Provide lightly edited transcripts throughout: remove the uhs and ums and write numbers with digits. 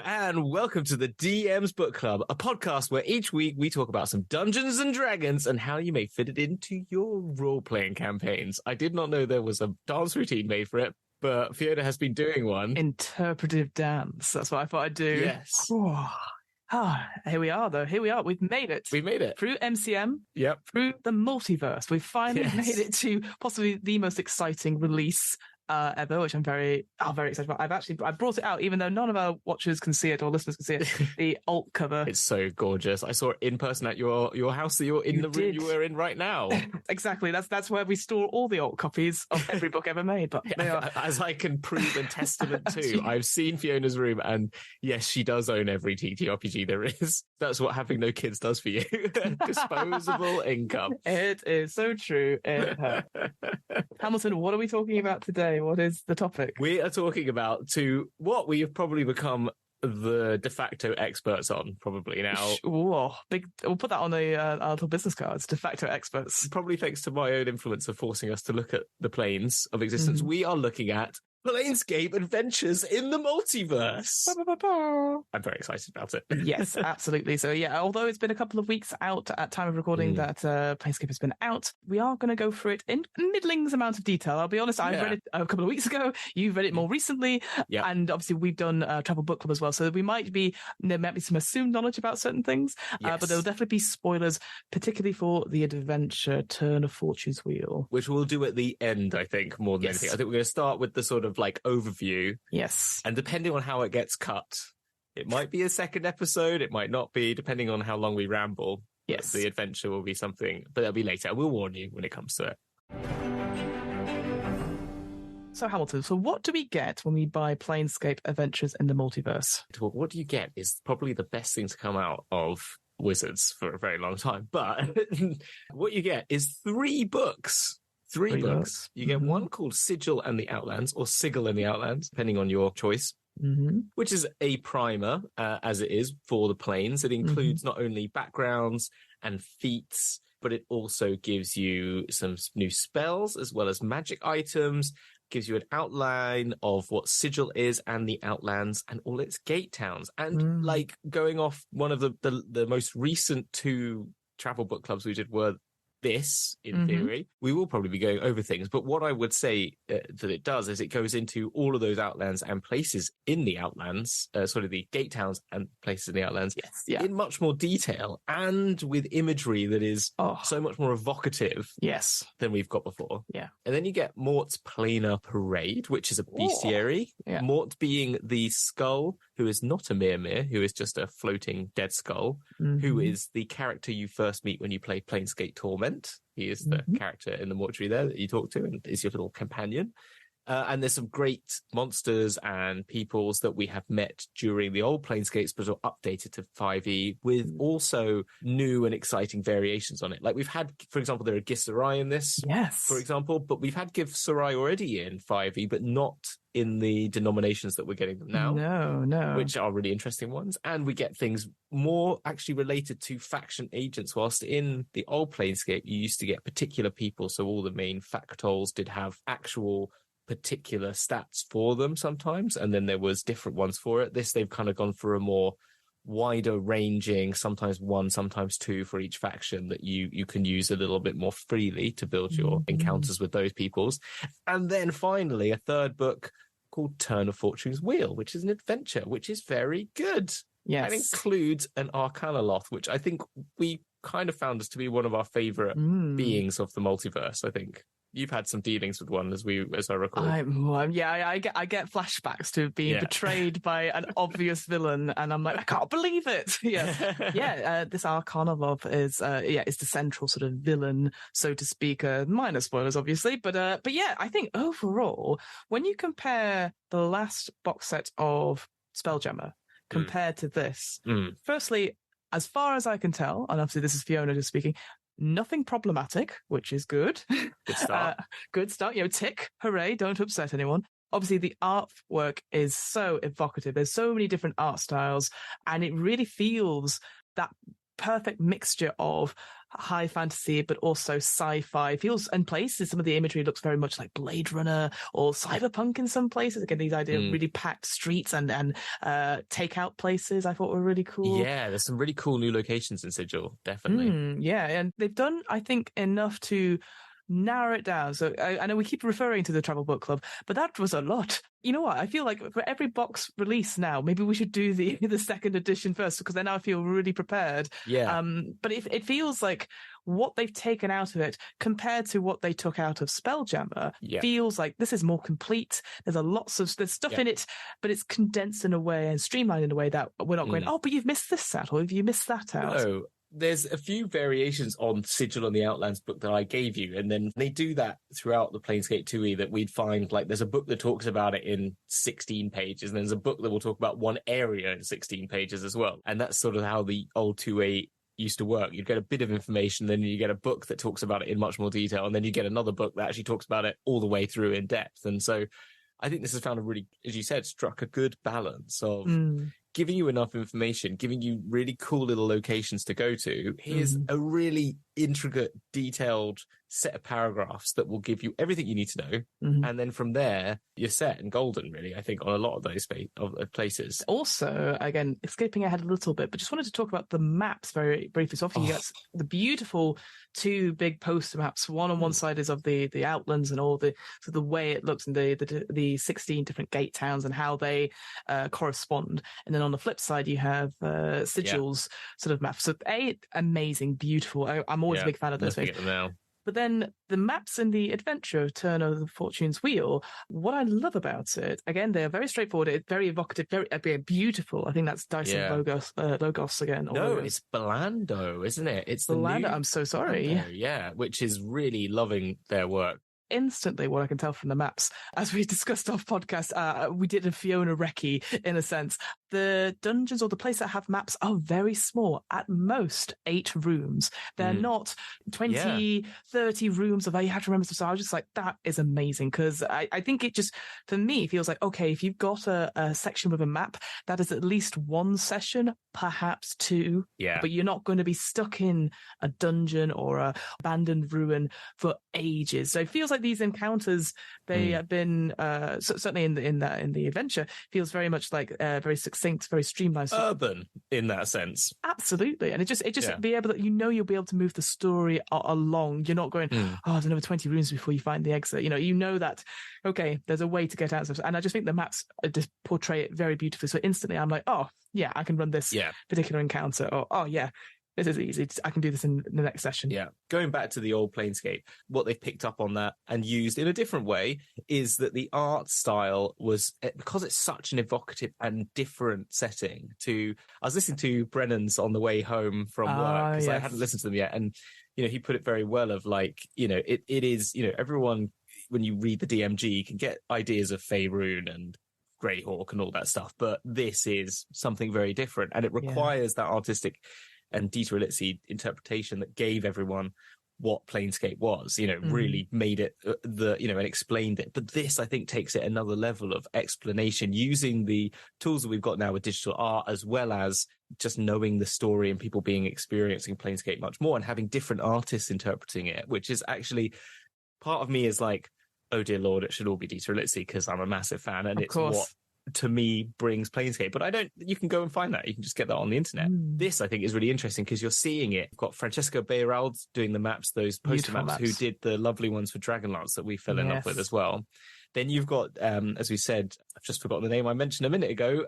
And welcome to the DM's Book Club, a podcast where each week we talk about some Dungeons and Dragons and how you may fit it into your role-playing campaigns. I did not know there was a dance routine made for it, but Fiona has been doing one. Interpretive dance. That's what I thought I'd do. Yes. Here we are, though. Here we are. We've made it. We made it. Through MCM. Yep. Through the multiverse. We've finally made it to possibly the most exciting release ever, which I'm very excited about. I brought it out, even though none of our watchers can see it or listeners can see it. The alt cover. It's so gorgeous. I saw it in person at your house, so you're in the room you were in right now. Exactly. That's where we store all the alt copies of every book ever made. But they are... As I can prove and testament to, I've seen Fiona's room, and yes, she does own every TTRPG there is. That's what having no kids does for you. Disposable income. It is so true. Hamilton, what are we talking about today? What is the topic? We are talking about what we have probably become the de facto experts on, probably now. Whoa, big! We'll put that on our little business cards. De facto experts. Probably thanks to my own influence of forcing us to look at the planes of existence. Mm-hmm. We are looking at Planescape Adventures in the Multiverse. I'm very excited about it. Yes, absolutely. So yeah, although it's been a couple of weeks out at time of recording that Planescape has been out, we are going to go through it in middlings amount of detail. I'll be honest, I read it a couple of weeks ago. You've read it more recently. Yep. And obviously we've done a travel book club as well. So there might be some assumed knowledge about certain things, but there'll definitely be spoilers, particularly for the adventure Turn of Fortune's Wheel. Which we'll do at the end, I think, more than anything. I think we're going to start with the sort of like overview. Yes. And depending on how it gets cut, it might be a second episode, it might not be, depending on how long we ramble. Yes. The adventure will be something, but that'll be later. We'll warn you when it comes to it. So Hamilton, so what do we get when we buy Planescape Adventures in the Multiverse? What do you get is probably the best thing to come out of Wizards for a very long time. But what you get is 3 books. Three books. You get one called Sigil and the Outlands, or Sigil and the Outlands, depending on your choice, which is a primer, as it is, for the planes. It includes not only backgrounds and feats, but it also gives you some new spells as well as magic items, gives you an outline of what Sigil is and the Outlands and all its gate towns. And like going off one of the most recent 2 travel book clubs we did were this, in theory. We will probably be going over things, but what I would say that it does is it goes into all of those Outlands and places in the Outlands, sort of the gate towns and places in the Outlands, in much more detail and with imagery that is so much more evocative than we've got before. Yeah. And then you get Mort's Planar Parade, which is a bestiary. Mort being the skull, who is not a mere, who is just a floating dead skull, who is the character you first meet when you play Planescape Torment. He is the character in the mortuary there that you talk to and is your little companion. And there's some great monsters and peoples that we have met during the old Planescapes, but are updated to 5e with also new and exciting variations on it. Like we've had, for example, there are Githzerai in this, for example, but we've had Githzerai already in 5e, but not in the denominations that we're getting them now. No. Which are really interesting ones. And we get things more actually related to faction agents, whilst in the old Planescape, you used to get particular people. So all the main factols did have actual particular stats for them sometimes. And then there was different ones for it. They've kind of gone for a more wider ranging, sometimes 1, sometimes 2 for each faction that you can use a little bit more freely to build your encounters with those peoples. And then finally, a 3rd book called Turn of Fortune's Wheel, which is an adventure, which is very good. Yes. That includes an Arcana Loth, which I think we kind of found us to be one of our favorite beings of the multiverse, I think. You've had some dealings with one, as I recall. I get flashbacks to being betrayed by an obvious villain, and I'm like, I can't believe it. This Arcana Love is the central sort of villain, so to speak. Minor spoilers, obviously, but I think overall, when you compare the last box set of Spelljammer compared to this, firstly, as far as I can tell, and obviously this is Fiona just speaking, nothing problematic, which is good. Good start. Good start. Tick, hooray, don't upset anyone. Obviously, the artwork is so evocative. There's so many different art styles, and it really feels that perfect mixture of high fantasy, but also sci-fi. It feels, in places, some of the imagery looks very much like Blade Runner or cyberpunk in some places. Again, these ideas of really packed streets and takeout places I thought were really cool. Yeah, there's some really cool new locations in Sigil, definitely. Yeah, and they've done, I think, enough to narrow it down. So I know we keep referring to the Travel Book Club, but that was a lot. You know what? I feel like for every box release now, maybe we should do the second edition first, because then I feel really prepared. Yeah. But it feels like what they've taken out of it compared to what they took out of Spelljammer feels like this is more complete. There's stuff in it, but it's condensed in a way and streamlined in a way that we're not going, oh, but you've missed this out, or have you missed that out? No. There's a few variations on Sigil on the Outlands book that I gave you, and then they do that throughout the Planescape 2e, that we'd find, like, there's a book that talks about it in 16 pages, and there's a book that will talk about one area in 16 pages as well. And that's sort of how the old 2e used to work. You'd get a bit of information, then you get a book that talks about it in much more detail, and then you get another book that actually talks about it all the way through in depth. And so I think this has found a really, as you said, struck a good balance of giving you enough information, giving you really cool little locations to go to. Here's a really intricate, detailed set of paragraphs that will give you everything you need to know. And then from there, you're set and golden, really, I think, on a lot of those places. Also, again, escaping ahead a little bit, but just wanted to talk about the maps very briefly. So often you get the beautiful two big poster maps. One on one side is of the Outlands and all the way it looks, and the 16 different gate towns and how they correspond. And then on the flip side, you have Sigil's sort of map. So amazing, beautiful. I'm always a big fan of those things. But then the maps in the adventure of Turn of the Fortune's Wheel, what I love about it, again, they're very straightforward, it's very evocative, very beautiful. I think that's Dyson Logos again. No, it's Belando, isn't it? It's the Belando, I'm so sorry. Belando, yeah, which is really loving their work. Instantly, what I can tell from the maps, as we discussed off podcast, we did a Fiona Recce in a sense. The dungeons or the places that have maps are very small, at most 8 rooms. They're not 20, 30 rooms of, you have to remember stuff. So I was just like, that is amazing, because I think it just, for me, feels like, okay, if you've got a section with a map, that is at least one session, perhaps 2, but you're not going to be stuck in a dungeon or a abandoned ruin for ages. So it feels like these encounters, they have been certainly in the adventure, feels very much like very succinct, very streamlined, urban in that sense. Absolutely, and it just be able to, you'll be able to move the story along. You're not going, there's another 20 rooms before you find the exit. You know that okay, there's a way to get out of it. And I just think the maps just portray it very beautifully. So instantly, I'm like, oh yeah, I can run this particular encounter, or oh yeah, this is easy. I can do this in the next session. Yeah. Going back to the old Planescape, what they've picked up on that and used in a different way is that the art style was, because it's such an evocative and different setting to, I was listening to Brennan's on the way home from work, because I hadn't listened to them yet. And, he put it very well of like, it is, everyone, when you read the DMG, can get ideas of Faerun and Greyhawk and all that stuff. But this is something very different, and it requires that artistic and Dieter Elitzi interpretation that gave everyone what Planescape was, really made it and explained it. But this, I think, takes it another level of explanation using the tools that we've got now with digital art, as well as just knowing the story and people experiencing Planescape much more and having different artists interpreting it, which is actually, part of me is like, oh dear Lord, it should all be Dieter Elitzi, because I'm a massive fan, and it's what to me brings Planescape. But you can go and find that. You can just get that on the internet. This, I think, is really interesting because you're seeing it. You've got Francesco Beirald doing the maps, those poster maps, who did the lovely ones for Dragonlance that we fell in love with as well. Then you've got, as we said, I've just forgotten the name I mentioned a minute ago,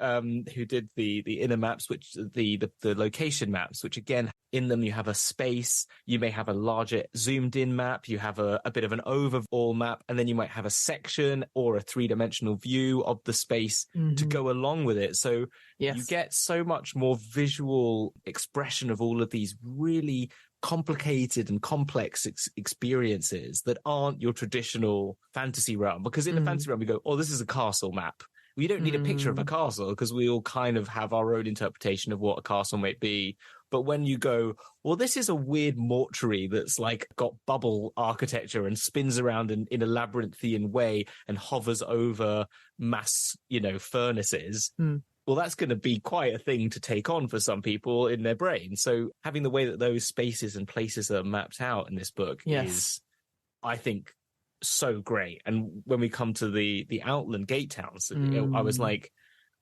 who did the inner maps, which the location maps, which again, in them you have a space, you may have a larger zoomed in map, you have a bit of an overall map, and then you might have a section or a 3-dimensional view of the space to go along with it. So you get so much more visual expression of all of these really complicated and complex experiences that aren't your traditional fantasy realm. Because in the fantasy realm, we go, oh, this is a castle map. We don't need a picture of a castle, because we all kind of have our own interpretation of what a castle might be. But when you go, well, this is a weird mortuary that's like got bubble architecture and spins around in a labyrinthian way and hovers over mass, furnaces. well, that's going to be quite a thing to take on for some people in their brain. So having the way that those spaces and places are mapped out in this book is, I think, so great. And when we come to the Outland gate towns, I was like,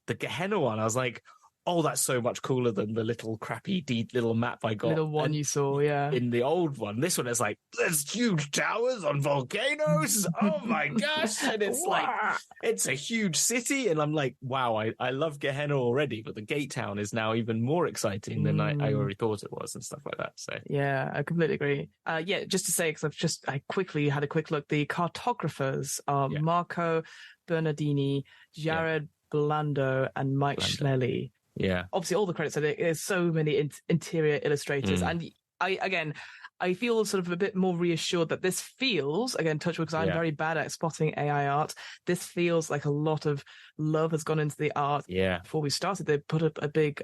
the Gehenna one, I was like, oh, that's so much cooler than the little crappy little map I got. Little one you saw, yeah. In the old one. This one is like, there's huge towers on volcanoes. Oh my gosh. And it's like, it's a huge city. And I'm like, wow, I love Gehenna already, but the gate town is now even more exciting than I already thought it was and stuff like that. So yeah, I completely agree. Just to say, because I quickly had a quick look, the cartographers are Marco Bernardini, Jared Blando, and Mike Schlelly. Yeah. Obviously, all the credits are there. There's so many interior illustrators. And I feel sort of a bit more reassured that this feels, again, touch wood, because I'm very bad at spotting AI art. This feels like a lot of love has gone into the art. Yeah. Before we started, they put up a big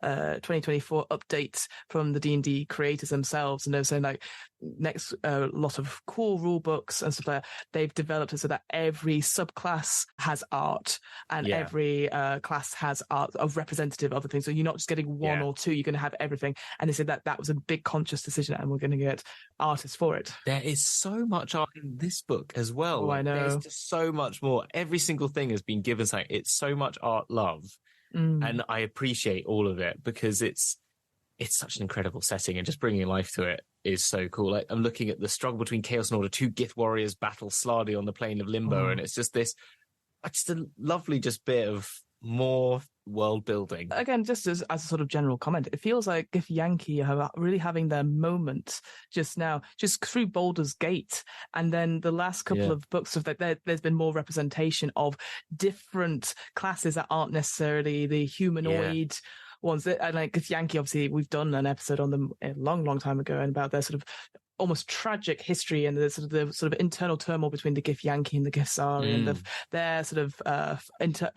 2024 update from the D&D creators themselves, and they're saying like next lot of cool rule books and stuff like that. They've developed it so that every subclass has art and every class has art of representative of the thing. So you're not just getting one or two, you're going to have everything. And they said that was a big conscious decision, and we're going to get artists for it. There is so much art in this book as well. Oh, I know. There's just so much more. Every single thing has been given something. It's so much art love. And I appreciate all of it because it's such an incredible setting, and just bringing life to it is so cool. Like, I'm looking at the struggle between Chaos and Order. 2 Gith warriors battle Slardy on the plane of Limbo, and it's just a lovely just bit of more world building. Again, just as a sort of general comment, it feels like Gith Yankee are really having their moment just now, just through Baldur's Gate, and then the last couple of books of that. There's been more representation of different classes that aren't necessarily the humanoid ones. And like Gith Yankee, obviously, we've done an episode on them a long, long time ago, and about their sort of almost tragic history and the sort of internal turmoil between the Gith Yankee and the Githsari and their sort of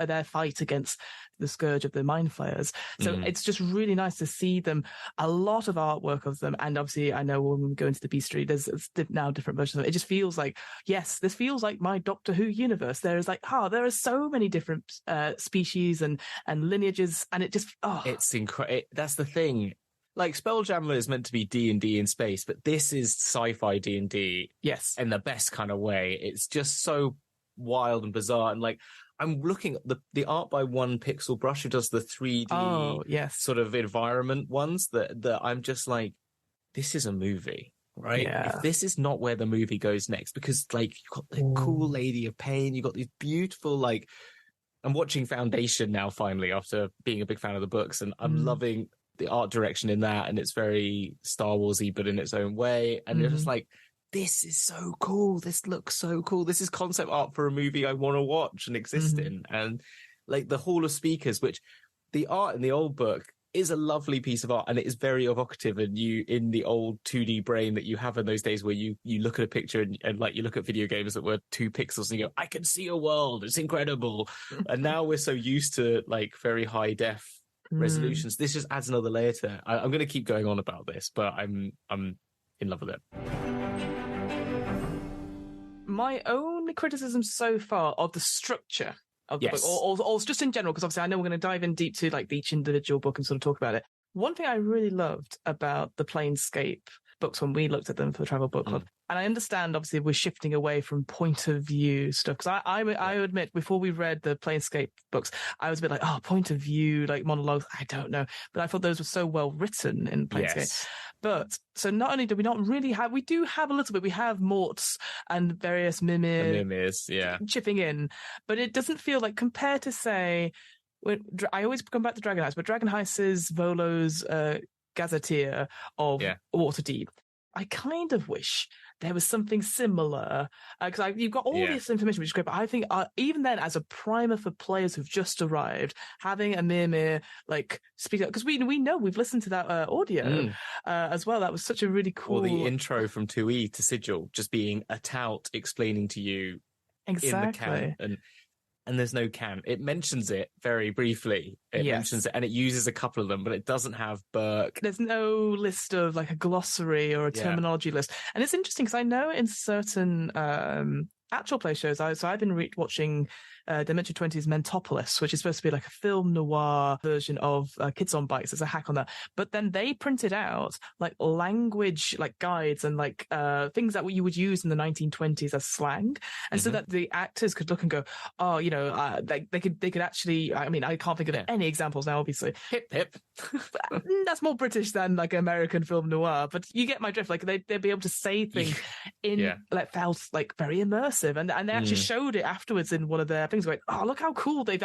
their fight against the scourge of the mind flayers. So it's just really nice to see them, a lot of artwork of them. And obviously, I know when we go into the bestiary, there's now different versions of it. It just feels like, yes, this feels like my Doctor Who universe. There is like, there are so many different species and lineages, and it just, it's incredible. That's the thing. Like, Spelljammer is meant to be D&D in space, but this is sci-fi D&D. Yes. In the best kind of way. It's just so wild and bizarre. And like, I'm looking at the art by One Pixel Brush, who does the 3D sort of environment ones that I'm just like, this is a movie, right? Yeah. If this is not where the movie goes next, because like, you've got the cool Lady of Pain, you've got these beautiful, like, I'm watching Foundation now finally after being a big fan of the books, and I'm loving the art direction in that, and it's very Star Warsy but in its own way, and you're just like, this is so cool, this looks so cool, this is concept art for a movie I want to watch and exist in. And like the Hall of Speakers, which the art in the old book is a lovely piece of art, and it is very evocative, and you, in the old 2D brain that you have in those days where you look at a picture and like you look at video games that were 2 pixels and you go, I can see a world, it's incredible. And now we're so used to like very high def resolutions. This just adds another layer to it. I'm going to keep going on about this, but I'm in love with it. My only criticism so far of the structure of the book, or just in general, because obviously I know we're going to dive in deep to like each individual book and sort of talk about it. One thing I really loved about the Planescape books when we looked at them for the Travel Book Club, and I understand obviously we're shifting away from point of view stuff, because I admit, before we read the Planescape books, I was a bit like, point of view, like monologues, I don't know, but I thought those were so well written in Planescape. But so not only do we not really have, we do have a little bit, we have Morts and various Mimirs chipping in, but it doesn't feel like, compared to say, I always come back to Dragon Heist, but Dragon Heist is Volo's gazetteer of Waterdeep. I kind of wish there was something similar, because you've got all this information, which is great, but I think even then, as a primer for players who've just arrived, having a Mimir like speak up, because we know, we've listened to that audio as well. That was such a really cool. Or the intro from 2E to Sigil, just being a tout explaining to you in the canon. And there's no can. It mentions it very briefly. It mentions it, and it uses a couple of them, but it doesn't have Burke. There's no list of like a glossary or a terminology list. And it's interesting because I know in certain actual play shows, so I've been watching Dimension 20's Metropolis, which is supposed to be like a film noir version of Kids on Bikes. There's a hack on that. But then they printed out like language, like guides and like things that you would use in the 1920s as slang. And so that the actors could look and go, oh, you know, they could actually, I mean, I can't think of any examples now, obviously. Hip, hip. That's more British than like American film noir, but you get my drift. Like they'd be able to say things in like felt like very immersive, and they actually showed it afterwards in one of their things, going, oh, look how cool the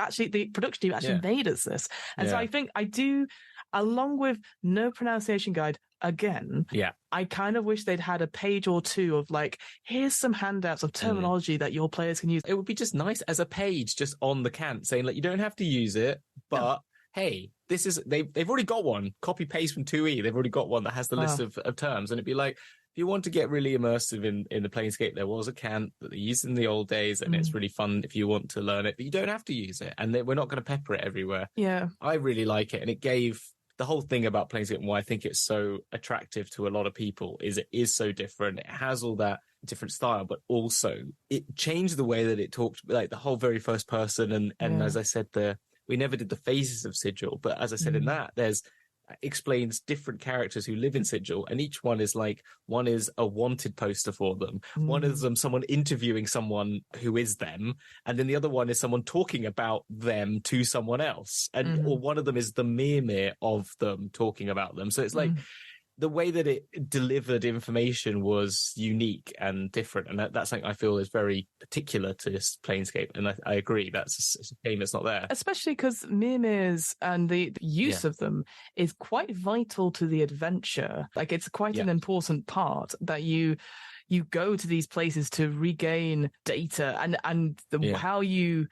production team actually made us this. And so I think I do, along with no pronunciation guide again, I kind of wish they'd had a page or two of like, here's some handouts of terminology that your players can use. It would be just nice as a page just on the cant saying like, you don't have to use it, but hey, this is, they've already got one, copy paste from 2E. They've already got one that has the list of terms. And it'd be like, if you want to get really immersive in the Planescape, there was a cant that they used in the old days, and it's really fun if you want to learn it, but you don't have to use it. And we're not going to pepper it everywhere. Yeah. I really like it. And it gave the whole thing about Planescape and why I think it's so attractive to a lot of people is it is so different. It has all that different style, but also it changed the way that it talked, like the whole very first person. And as I said, we never did the phases of Sigil, but as I said in that, explains different characters who live in Sigil, and each one is a wanted poster for them. One of them, someone interviewing someone who is them, and then the other one is someone talking about them to someone else, and or one of them is the mirror of them talking about them. So it's like the way that it delivered information was unique and different, and that's something I feel is very particular to this Planescape. And I agree, it's a shame it's not there. Especially because mirrors and the use of them is quite vital to the adventure. Like it's quite an important part that you go to these places to regain data, and how you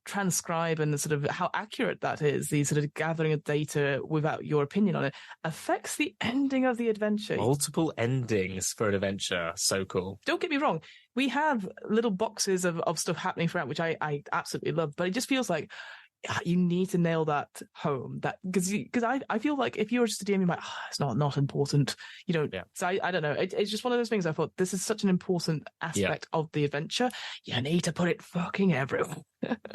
transcribe and sort of how accurate that is, the sort of gathering of data without your opinion on it, affects the ending of the adventure. Multiple endings for an adventure. So cool. Don't get me wrong. We have little boxes of stuff happening throughout, which I absolutely love, but it just feels like you need to nail that home. That because I feel like if you were just a DM, you're like, it's not important. You don't. Yeah. So I don't know. It's just one of those things. I thought this is such an important aspect of the adventure. You need to put it fucking everywhere.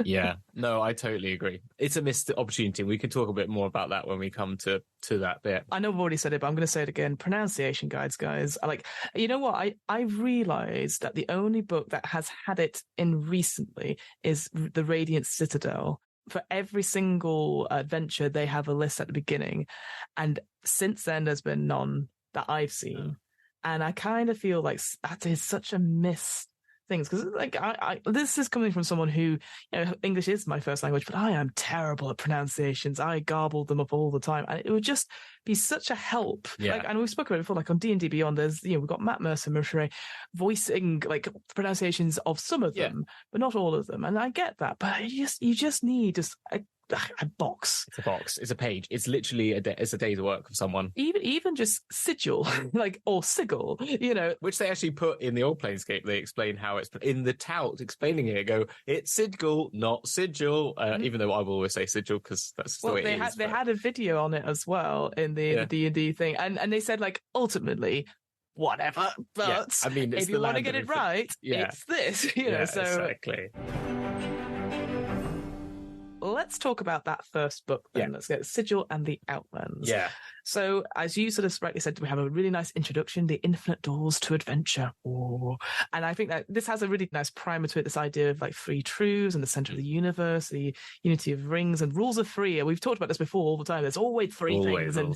Yeah. No, I totally agree. It's a missed opportunity. We can talk a bit more about that when we come to that bit. I know I've already said it, but I'm going to say it again. Pronunciation guides, guys. You know what? I realized that the only book that has had it in recently is the Radiant Citadel. For every single adventure, they have a list at the beginning. And since then, there's been none that I've seen. And I kind of feel like that is such a missed things, because like this is coming from someone who, English is my first language, but I am terrible at pronunciations. I garble them up all the time, and it would just be such a help. And we've spoken about it before, like on D&D Beyond, there's we've got Matt Mercer voicing like pronunciations of some of them, but not all of them, and I get that, but you just need a box. It's a box. It's a page. It's literally it's a day's work of someone. Even just Sigil, or Sigil, which they actually put in the old Planescape. They explain how it's in the tout explaining it. Go, it's Sigil, not Sigil. Even though I will always say Sigil because that's the way it is. They had a video on it as well in the D&D thing, and they said like ultimately, whatever. But I mean, if you want to get it right, it's this. So exactly. Let's talk about that first book then. Let's get Sigil and the Outlands. Yeah. So, as you sort of rightly said, we have a really nice introduction, the infinite doors to adventure. Ooh. And I think that this has a really nice primer to it, this idea of like three truths and the center of the universe, the unity of rings and rules of three. And we've talked about this before all the time. There's always three things. And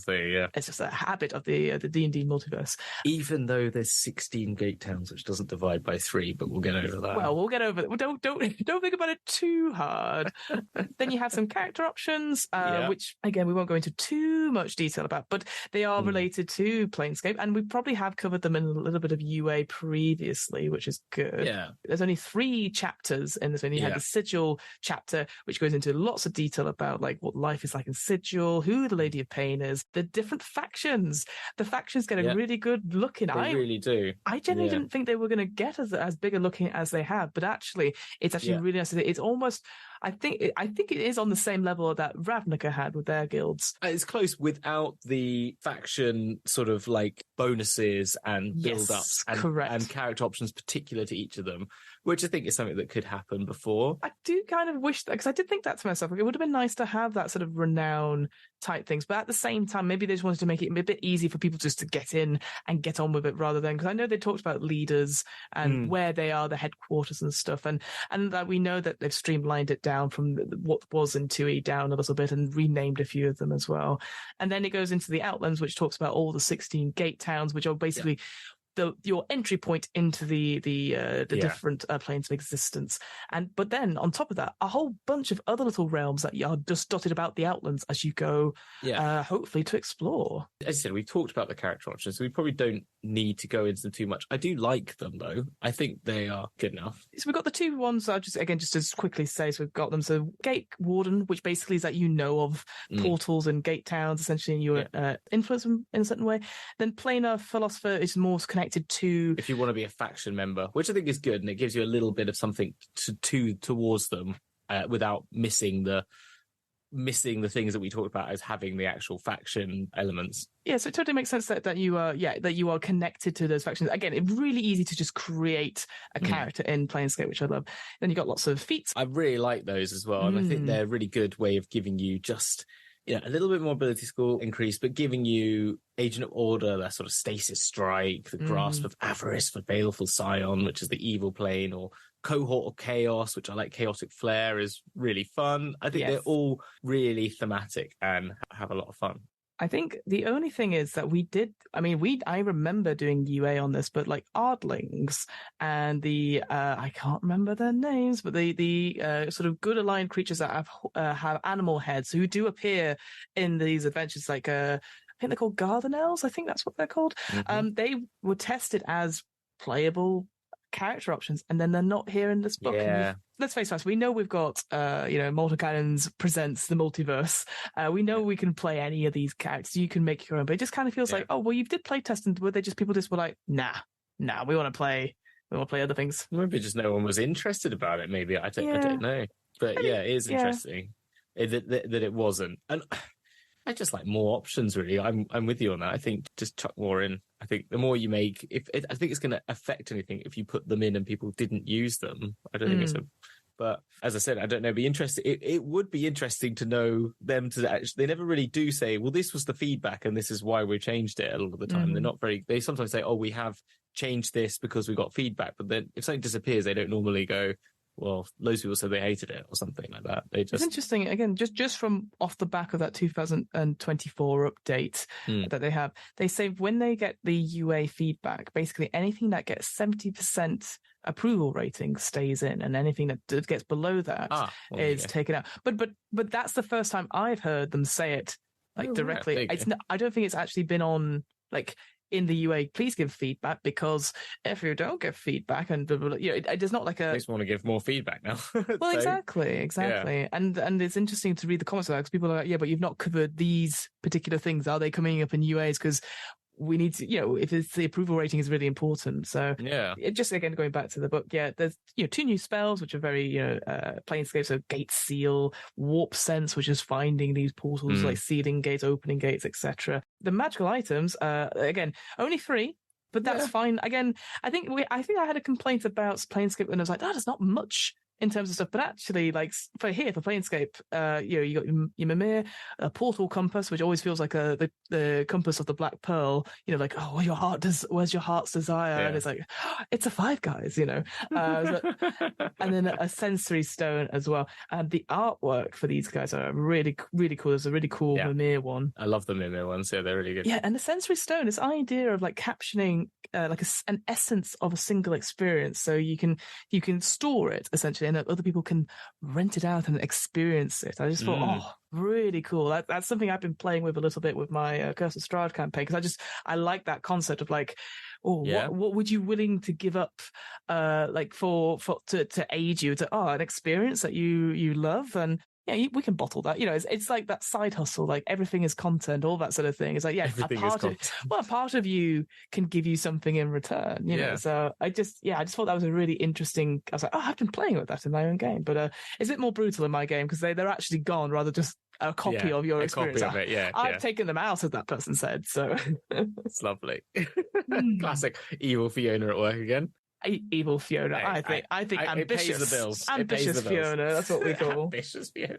it's just a habit of the D&D multiverse. Even though there's 16 gate towns, which doesn't divide by 3, but we'll get over that. Well, we'll get over it. Don't think about it too hard. Then you have some character options, which, again, we won't go into too much detail about, but they are related to Planescape, and we probably have covered them in a little bit of UA previously, which is good. Yeah. There's only 3 chapters in this one. You had the Sigil chapter, which goes into lots of detail about like what life is like in Sigil, who the Lady of Pain is, the different factions. The factions get a really good look in. They really do. I genuinely didn't think they were going to get as big a looking as they have, but actually, it's actually really nice. It's almost, I think it is on the same level that Ravnica had with their guilds. It's close without the faction sort of like bonuses and build-ups and character options particular to each of them. which I think is something that could happen before. I do kind of wish that, because I did think that to myself. Like, it would have been nice to have that sort of renown type things, but at the same time, maybe they just wanted to make it a bit easy for people just to get in and get on with it, rather than, because I know they talked about leaders and where they are, the headquarters and stuff, and that we know that they've streamlined it down from what was in 2E down a little bit and renamed a few of them as well. And then it goes into the Outlands, which talks about all the 16 gate towns, which are basically your entry point into the different planes of existence. But then on top of that, a whole bunch of other little realms that are just dotted about the Outlands as you go, hopefully to explore. As I said, we've talked about the character options, so we probably don't need to go into them too much. I do like them, though. I think they are good enough. So we've got the two ones I'll just as quickly say, so we've got them. So Gate Warden, which basically is that of portals and gate towns, essentially, and your influence them in a certain way. Then Planar Philosopher is more connected to, if you want to be a faction member, which I think is good, and it gives you a little bit of something towards them without missing the things that we talked about as having the actual faction elements. Yeah, so it totally makes sense that you are connected to those factions. Again, it's really easy to just create a character in Planescape, which I love. Then you got lots of feats. I really like those as well, and I think they're a really good way of giving you just a little bit more ability score increase, but giving you Agent of Order, that sort of Stasis Strike, the Grasp of Avarice for Baleful Scion, which is the evil plane, or Cohort of Chaos, which I like. Chaotic Flare is really fun. I think they're all really thematic and have a lot of fun. I think the only thing is that I remember doing UA on this, but like Ardlings and the I can't remember their names, but the sort of good aligned creatures that have animal heads who do appear in these adventures, like I think they're called Gardenelles. I think that's what they're called. They were tested as playable character options, and then they're not here in this book. Let's face it, we know we've got Mortal Cannons presents the multiverse. We know we can play any of these characters. You can make your own, but it just kind of feels like, oh well, you did play test, and were they just people just were like, nah, we want to play other things. Maybe just no one was interested about it. Maybe I don't know, but it is interesting that it wasn't. And I just like more options, really. I'm with you on that. I think just chuck more in. I think the more you make, I think it's going to affect anything if you put them in and people didn't use them. I don't think it's but as I said, I don't know. It would be interesting to know them to actually. They never really do say, well, this was the feedback and this is why we changed it. A lot of the time, they're not very. They sometimes say, oh, we have changed this because we got feedback. But then if something disappears, they don't normally go, well, loads of people said they hated it or something like that. It's interesting. Again, just from off the back of that 2024 update that they have, they say when they get the UA feedback, basically anything that gets 70% approval rating stays in, and anything that gets below that is taken out. But that's the first time I've heard them say it directly. I don't think it's actually been on in the UA, please give feedback, because if you don't give feedback and it is not like a. I just want to give more feedback now. Well, exactly, yeah. And it's interesting to read the comments of that, because people are like, but you've not covered these particular things. Are they coming up in UAs? Because we need to, if it's the approval rating is really important. So it just, again, going back to the book, there's, 2 new spells, which are very, Planescape. So Gate Seal, Warp Sense, which is finding these portals, like sealing gates, opening gates, etc. The magical items, again, only 3. But that's fine. Again, I think I had a complaint about Planescape, and I was like, there's not much in terms of stuff, but actually, for Planescape, you got your Mimir, a portal compass, which always feels like the compass of the Black Pearl. Where's your heart's desire? And it's like, it's a 5, guys. And then a sensory stone as well. And the artwork for these guys are really, really cool. There's a really cool Mimir one. I love the Mimir ones. Yeah, they're really good. Yeah, and the sensory stone, this idea of captioning an essence of a single experience, so you can store it essentially, and that other people can rent it out and experience it. I just thought, really cool. That's something I've been playing with a little bit with my Curse of Strahd campaign, because I like that concept of what would you willing to give up to aid you to an experience that you love. And we can bottle that. It's like that side hustle, like everything is content, all that sort of thing. It's like, a part of you can give you something in return, So I just thought that was a really interesting. I was like, I've been playing with that in my own game, but it's a bit more brutal in my game, because they're actually gone rather just a copy of your experience. Copy of it, I've taken them out, as that person said. So it's lovely. Classic evil Fiona at work again. Evil Fiona. Hey, I think ambitious. It pays the bills. Ambitious Fiona. That's what we call. Ambitious Fiona.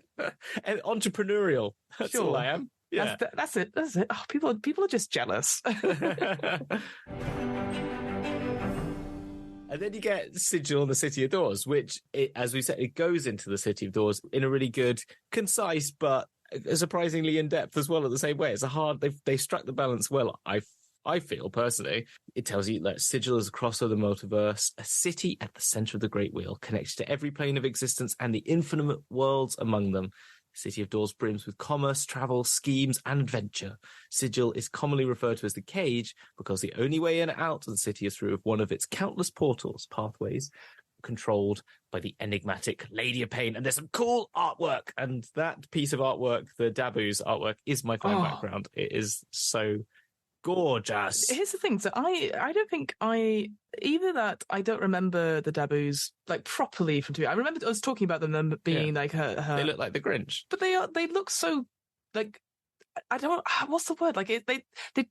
And entrepreneurial. That's all I am. Yeah. That's it. Oh, people are just jealous. And then you get Sigil and the City of Doors, which, as we said, it goes into the City of Doors in a really good, concise, but surprisingly in depth as well. At the same way, it's a hard. They struck the balance well. I feel personally, it tells you that Sigil is a cross of the multiverse, a city at the center of the Great Wheel, connected to every plane of existence and the infinite worlds among them. City of Doors brims with commerce, travel, schemes, and adventure. Sigil is commonly referred to as the cage because the only way in and out of the city is through one of its countless portals, pathways, controlled by the enigmatic Lady of Pain. And there's some cool artwork. And that piece of artwork, the Dabu's artwork, is my fan background. It is so gorgeous. Here's the thing. So I don't think I don't remember the Dabu's like properly from TV. I remember us talking about them being like her. They look like the Grinch, but they look so like, I don't, what's the word? Like they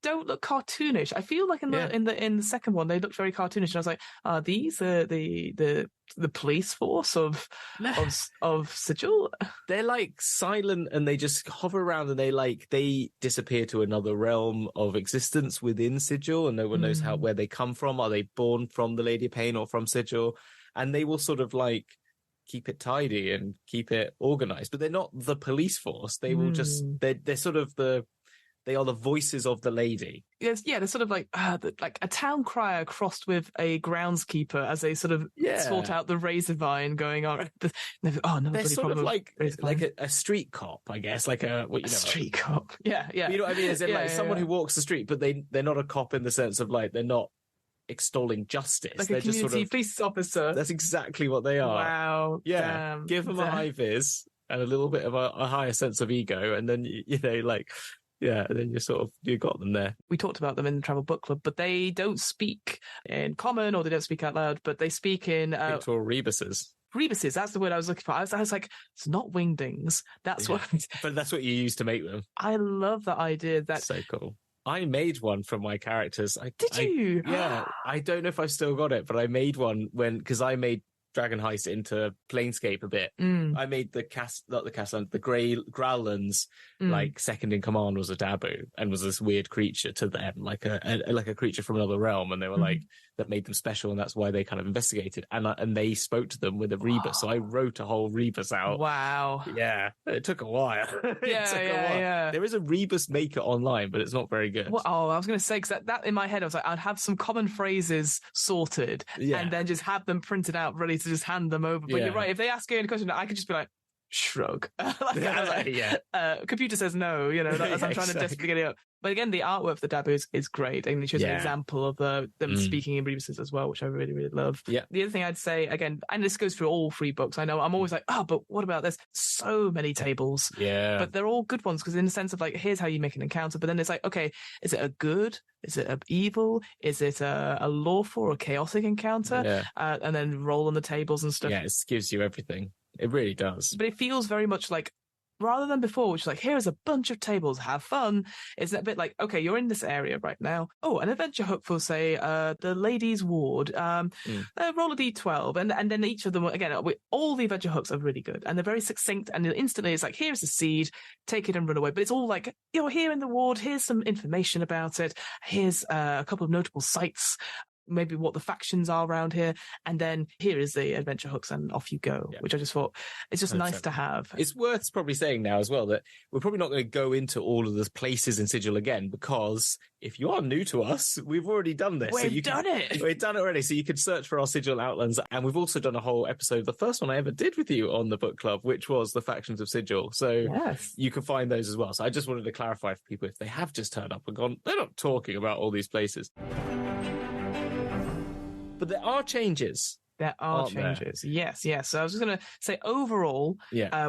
don't look cartoonish. I feel like in the second one they looked very cartoonish, and I was like, are these the police force of Sigil? They're like silent, and they just hover around, and they disappear to another realm of existence within Sigil, and no one knows where they come from. Are they born from the Lady of Pain or from Sigil? And they will sort of like keep it tidy and keep it organized, but they're not the police force. They will just they're sort of they are the voices of the lady. Yes, yeah, they're sort of like a town crier crossed with a groundskeeper as they sort of sort out the razor vine going on. They're sort of like a street cop, I guess, like a street cop. Yeah. You know what I mean? As in someone who walks the street, but they're not a cop in the sense of like they're not extolling justice. Like they're a community just sort of police officer. That's exactly what they are. Wow. Yeah. Give them a high vis and a little bit of a higher sense of ego, and then then you got them there. We talked about them in the Travel Book Club, but they don't speak in common, or they don't speak out loud, but they speak in rebuses. Rebuses, that's the word I was looking for. I was like, it's not wingdings. That's what. But that's what you use to make them. I love that idea. That's so cool. I made one from my characters. Did you? Yeah. I don't know if I've still got it, but I made one because I made Dragon Heist into Planescape a bit. I made the Growlands, like second in command was a Dabu and was this weird creature to them, like a creature from another realm, and they were like that made them special, and that's why they kind of investigated, and they spoke to them with a rebus. So I wrote a whole rebus out. Wow. Yeah, it took a while. Yeah. There is a rebus maker online, but it's not very good. Well, I was going to say, because that in my head I was like, I'd have some common phrases sorted and then just have them printed out ready to just hand them over. But you're right, if they ask you any question, I could just be like, shrug. Computer says no, as I'm trying to desperately get it up. But again, the artwork for the Dabu is great, and it shows an example of them speaking in rebuses as well, which I really, really love. Yeah. The other thing I'd say, again, and this goes through all 3 books, I know I'm always like, but what about this? So many tables. Yeah. But they're all good ones, because in the sense of like, here's how you make an encounter, but then it's like, okay, is it a good? Is it an evil? Is it a lawful or chaotic encounter? Yeah. And then roll on the tables and stuff. Yeah, it gives you everything. It really does. But it feels very much like, rather than before, which is like, here's a bunch of tables, have fun. It's a bit like, okay, you're in this area right now. Oh, an adventure hook for, say, the ladies' ward. Roll a d12. And then each of them, again, all the adventure hooks are really good. And they're very succinct. And instantly it's like, here's a seed, take it and run away. But it's all like, here in the ward, here's some information about it. Here's a couple of notable sites, maybe what the factions are around here, and then here is the adventure hooks, and off you go. Which I just thought it's just 100%. Nice to have. It's worth probably saying now as well that we're probably not going to go into all of the places in Sigil again, because if you are new to us, we've already done this. We've done it already, so you can search for our Sigil Outlands, and we've also done a whole episode, the first one I ever did with you on the book club, which was the factions of Sigil, so you can find those as well. So I just wanted to clarify for people, if they have just turned up and gone, they're not talking about all these places. But there are changes. There are changes. Yes. So I was just going to say, overall,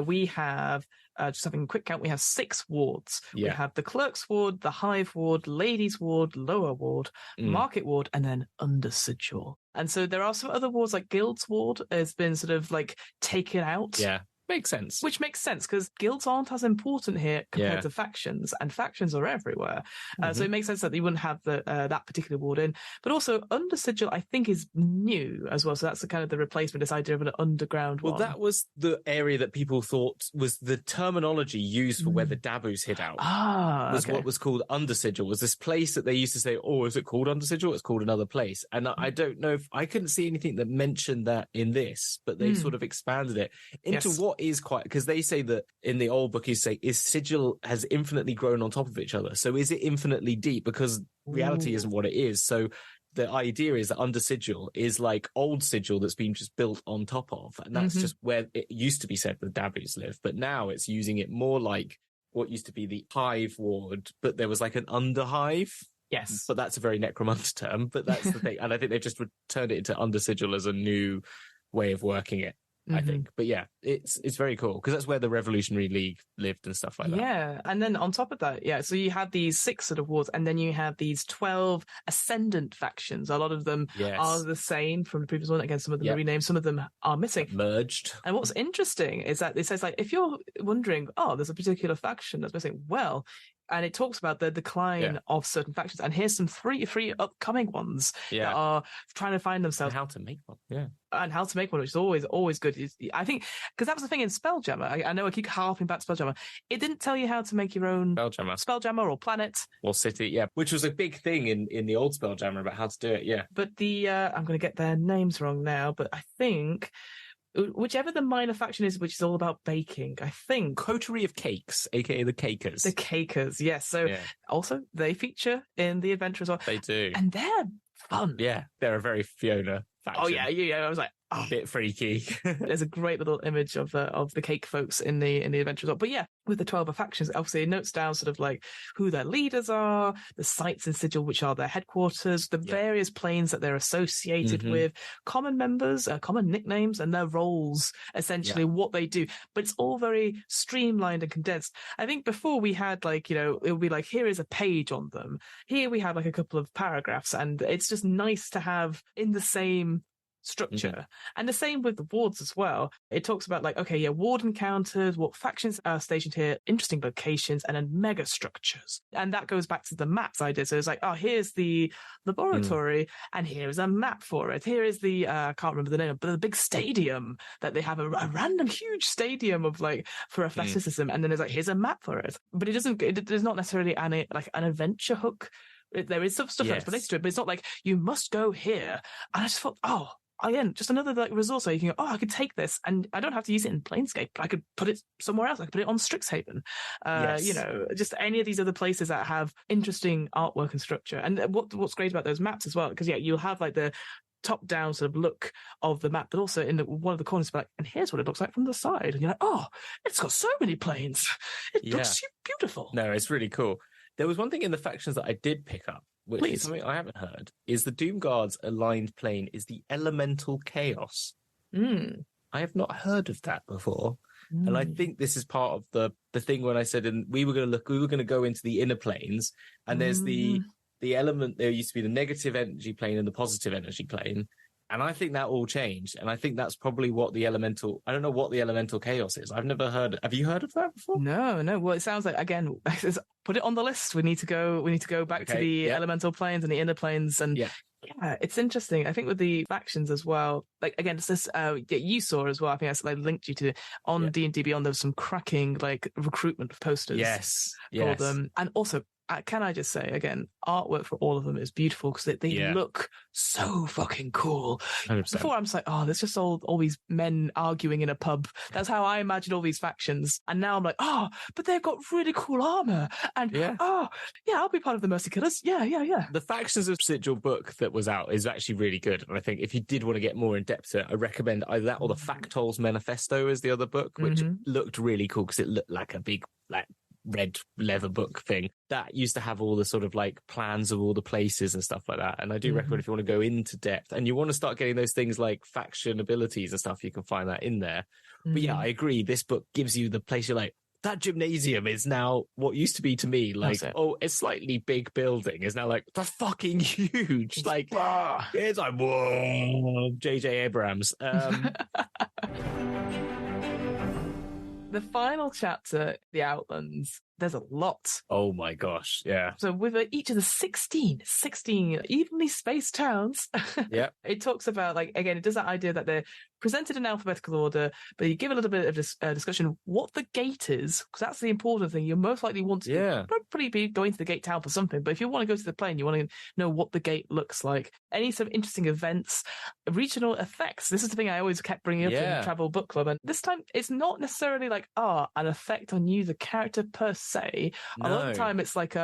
we have, just having a quick count, we have 6 wards. We have the Clerk's Ward, the Hive Ward, Ladies' Ward, Lower Ward, Market Ward, and then Under Sigil. And so there are some other wards, like Guild's Ward has been sort of like taken out Makes sense. Which makes sense because guilds aren't as important here compared to factions, and factions are everywhere. So it makes sense that you wouldn't have that particular ward in. But also, Under Sigil, I think, is new as well. So that's the kind of the replacement, this idea of an underground one. Well, that was the area that people thought was the terminology used for where the Dabus hid out. What was called Under Sigil, was this place that they used to say, oh, is it called Under Sigil? It's called another place. And I don't know if I couldn't see anything that mentioned that in this, but they sort of expanded it into what is quite, because they say that in the old book, you say, is Sigil has infinitely grown on top of each other. So is it infinitely deep? Because reality isn't what it is. So the idea is that Under Sigil is like old Sigil that's been just built on top of. And that's just where it used to be said the Dabus live. But now it's using it more like what used to be the hive ward, but there was like an underhive. Yes. But that's a very necromancer term, but that's the thing. And I think they've just turned it into Under Sigil as a new way of working it. I think. But yeah, it's very cool because that's where the Revolutionary League lived and stuff like that. Yeah. And then on top of that, so you had these 6 sort of wards, and then you have these 12 ascendant factions. A lot of them are the same from the previous one. Again, some of them are renamed, some of them are missing. Merged. And what's interesting is that it says, like, if you're wondering, oh, there's a particular faction that's missing, well, and it talks about the decline of certain factions. And here's some three upcoming ones that are trying to find themselves. And how to make one. Yeah. And how to make one, which is always good. I think, because that was the thing in Spelljammer. I know I keep harping back to Spelljammer. It didn't tell you how to make your own Spelljammer or planet. Or city, which was a big thing in the old Spelljammer about how to do it, But I'm going to get their names wrong now, but I think whichever the minor faction is, which is all about baking, I think. Coterie of Cakes, aka the Cakers. The Cakers, yes. So also they feature in the adventure as well. They do. And they're fun. Yeah, they're a very Fiona faction. Oh, yeah. I was like, a bit freaky. There's a great little image of the cake folks in the adventure as well. But yeah, with the 12 factions, obviously it notes down sort of like who their leaders are, the sites in Sigil, which are their headquarters, the various planes that they're associated with, common members, common nicknames, and their roles, essentially what they do. But it's all very streamlined and condensed. I think before we had like, it would be like, here is a page on them. Here we have like a couple of paragraphs, and it's just nice to have in the same structure. And the same with the wards as well. It talks about like, ward encounters, what factions are stationed here, interesting locations, and then mega structures. And that goes back to the maps idea. So it's like, here's the laboratory, and here is a map for it. Here is the I can't remember the name, but the big stadium that they have, a random huge stadium of like for athleticism, and then there's like, here's a map for it. But there's not necessarily an adventure hook. There is some stuff that's related to it, but it's not like you must go here. And I just thought, again, just another like resource where you can go, I could take this and I don't have to use it in Planescape, but I could put it somewhere else. I could put it on Strixhaven. Just any of these other places that have interesting artwork and structure. And what's great about those maps as well, because you'll have like the top-down sort of look of the map, but also in one of the corners, like, and here's what it looks like from the side. And you're like, it's got so many planes. It looks beautiful. No, it's really cool. There was one thing in the factions that I did pick up, which is something I haven't heard, is the Doomguard's aligned plane is the elemental chaos. I have not heard of that before. And I think this is part of the thing when I said we were going to go into the inner planes, and there's the element, there used to be the negative energy plane and the positive energy plane. And I think that all changed. And I think that's probably what I don't know what the elemental chaos is. Have you heard of that before? No. Well, it sounds like, again, put it on the list. We need to go back to the elemental planes and the inner planes. And yeah, it's interesting. I think with the factions as well, like, again, it's this, you saw as well, I think I linked you to on D&D Beyond, there was some cracking, like, recruitment posters for them. And also, can I just say, again, artwork for all of them is beautiful because they look so fucking cool. 100%. Before, I'm just like, there's just all these men arguing in a pub. That's how I imagined all these factions. And now I'm like, but they've got really cool armor. And, I'll be part of the Mercy Killers. Yeah. The Factions of Sigil book that was out is actually really good. And I think if you did want to get more in depth to it, I recommend either that or the Factols Manifesto is the other book, which looked really cool because it looked like a big, like, red leather book thing that used to have all the sort of like plans of all the places and stuff like that. And I do recommend if you want to go into depth and you want to start getting those things like faction abilities and stuff, you can find that in there. But yeah, I agree. This book gives you the place you're like, that gymnasium is now what used to be to me like, a slightly big building is now like, that's fucking huge. Like, it's like, whoa, J.J. Abrams. The final chapter, the Outlands, there's a lot. Oh my gosh, yeah. So with each of the 16 evenly spaced towns, yeah, it talks about, like, again, it does that idea that they're presented in alphabetical order, but you give a little bit of discussion what the gate is, because that's the important thing. You most likely want to probably be going to the gate town for something, but if you want to go to the plane, you want to know what the gate looks like. Any sort of interesting events, regional effects. This is the thing I always kept bringing up in Travel Book Club, and this time it's not necessarily like, an effect on you, the character per se. A lot of the time it's like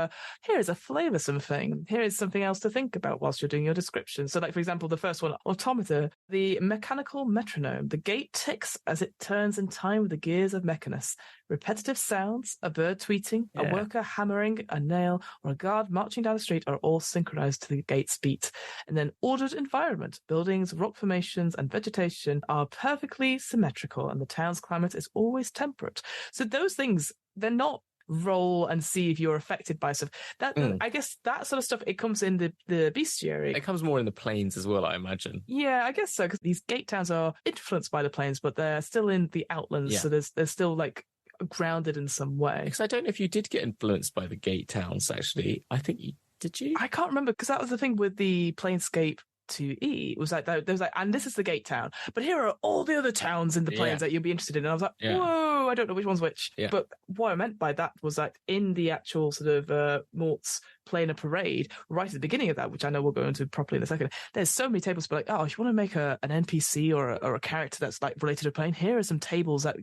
here's a flavoursome thing. Here is something else to think about whilst you're doing your description. So, like, for example, the first one, automata, the mechanical metronome. The gate ticks as it turns in time with the gears of Mechanus. Repetitive sounds, a bird tweeting, a worker hammering a nail, or a guard marching down the street are all synchronized to the gate's beat. And then ordered environment. Buildings, rock formations, and vegetation are perfectly symmetrical, and the town's climate is always temperate. So those things, they're not roll and see if you're affected by stuff. That I guess that sort of stuff, it comes in the bestiary. It comes more in the planes as well, I imagine. Yeah, I guess so, because these gate towns are influenced by the planes, but they're still in the Outlands, so they're still like grounded in some way. Because I don't know if you did get influenced by the gate towns, actually. I think you did. You? I can't remember, because that was the thing with the Planescape 2E. It was like, there was like, and this is the gate town, but here are all the other towns in the planes that you'll be interested in. And I was like, whoa, I don't know which one's which. But what I meant by that was that in the actual sort of Mort's planar parade, right at the beginning of that, which I know we'll go into properly in a second, there's so many tables, but like, if you want to make an NPC or a character that's like related to a plane, here are some tables that,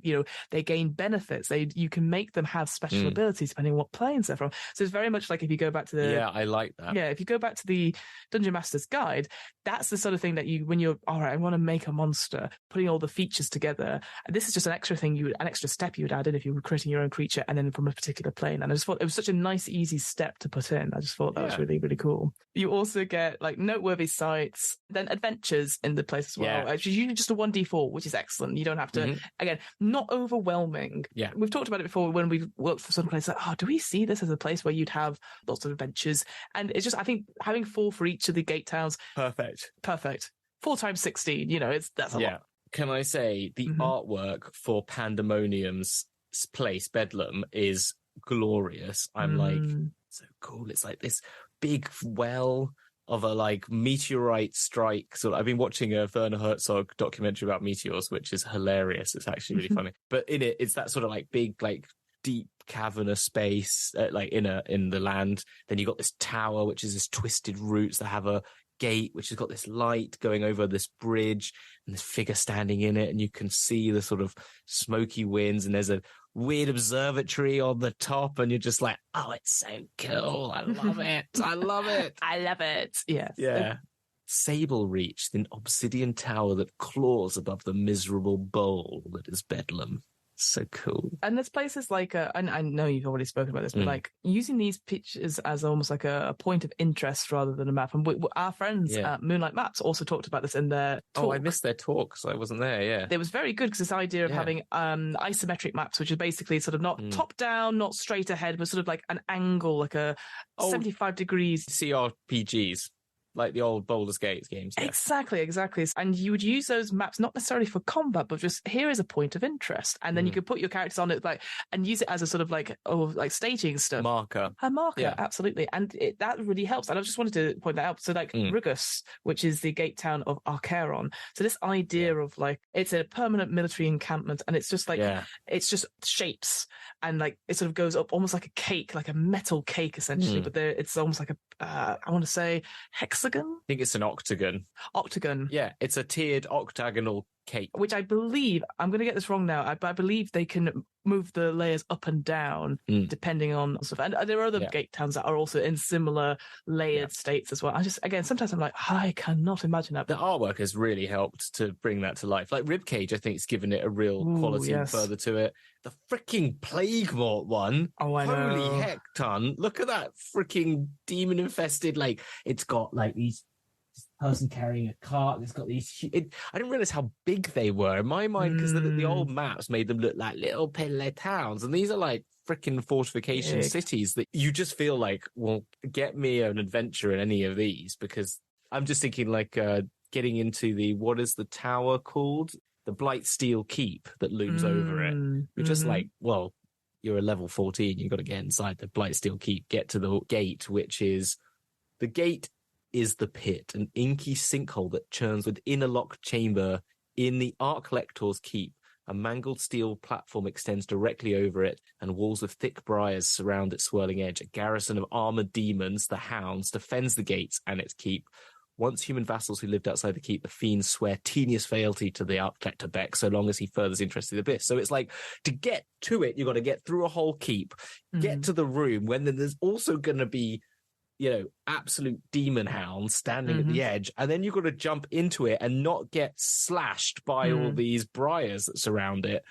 they gain benefits. You can make them have special abilities depending on what planes they're from. So it's very much like if you go back to the... Yeah, I like that. Yeah, if you go back to the Dungeon Master's Guide, that's the sort of thing that when you're, all right, I want to make a monster, putting all the features together. And this is just an extra thing, an extra step you would add in if you were creating your own creature and then from a particular plane. And I just thought it was such a nice, easy step to put in. I just thought that was really, really cool. You also get like noteworthy sites, then adventures in the place as well. Yeah. It's usually just a 1d4, which is excellent. You don't have to, again, not overwhelming. Yeah. We've talked about it before when we've worked for some place like, do we see this as a place where you'd have lots of adventures? And it's just, I think having 4 for each of the gate towns. Perfect. 4 times 16, that's a lot. Can I say the artwork for Pandemonium's place, Bedlam, is glorious. I'm like, so cool. It's like this big well of a like meteorite strike. So I've been watching a Werner Herzog documentary about meteors, which is hilarious. It's actually really funny. But in it, it's that sort of like big, like deep cavernous space, like in the land. Then you got this tower, which is this twisted roots that have a gate, which has got this light going over this bridge and this figure standing in it, and you can see the sort of smoky winds, and there's a weird observatory on the top, and you're just like, oh, it's so cool. I love it. I love it. I love it. Yes. Yeah. Sable Reach, the obsidian tower that claws above the miserable bowl that is Bedlam. So cool. And there's places like, and I know you've already spoken about this, but like using these pictures as almost like a point of interest rather than a map. And our friends at Moonlight Maps also talked about this in their talk. Oh, I missed their talk, so I wasn't there, It was very good because this idea of having isometric maps, which is basically sort of not top down, not straight ahead, but sort of like an angle, like a 75 degrees. CRPGs. Like the old Baldur's Gate games. Yeah. Exactly. And you would use those maps not necessarily for combat, but just here is a point of interest. And then you could put your characters on it and use it as a sort of like staging stuff. A marker, absolutely. And that really helps. And I just wanted to point that out. So like Rugus, which is the gate town of Archeron. So this idea of like, it's a permanent military encampment, and it's just like, it's just shapes. And like, it sort of goes up almost like a cake, like a metal cake essentially. But it's almost like I want to say hexagon. I think it's an octagon. Yeah, it's a tiered octagonal cake. Which I believe, I'm going to get this wrong now, I believe they can move the layers up and down depending on stuff. And there are other gate towns that are also in similar layered states as well. Sometimes I'm like, I cannot imagine that. The artwork has really helped to bring that to life. Like Ribcage, I think it's given it a real quality further to it. The freaking Plague Mort one. Oh, I know. Holy heck, ton. Look at that freaking demon infested. Like, it's got like these person carrying a cart. It's got these. I didn't realize how big they were in my mind, because the old maps made them look like little pillar towns, and these are like freaking fortification cities that you just feel like, well, get me an adventure in any of these, because I'm just thinking like getting into what is the tower called? the Blightsteel Keep that looms over it. You're just like, well, you're a level 14. You've got to get inside the Blightsteel Keep, get to the gate, which is the gate is the pit, an inky sinkhole that churns within a locked chamber in the Arc Lector's Keep. A mangled steel platform extends directly over it, and walls of thick briars surround its swirling edge. A garrison of armored demons, the Hounds, defends the gates and its keep. Once human vassals who lived outside the keep, the fiends swear tedious fealty to the Arc Lector Beck, so long as he furthers interest in the abyss. So it's like, to get to it, you've got to get through a whole keep, get to the room, when then there's also going to be, absolute demon hounds standing at the edge, and then you've got to jump into it and not get slashed by all these briars that surround it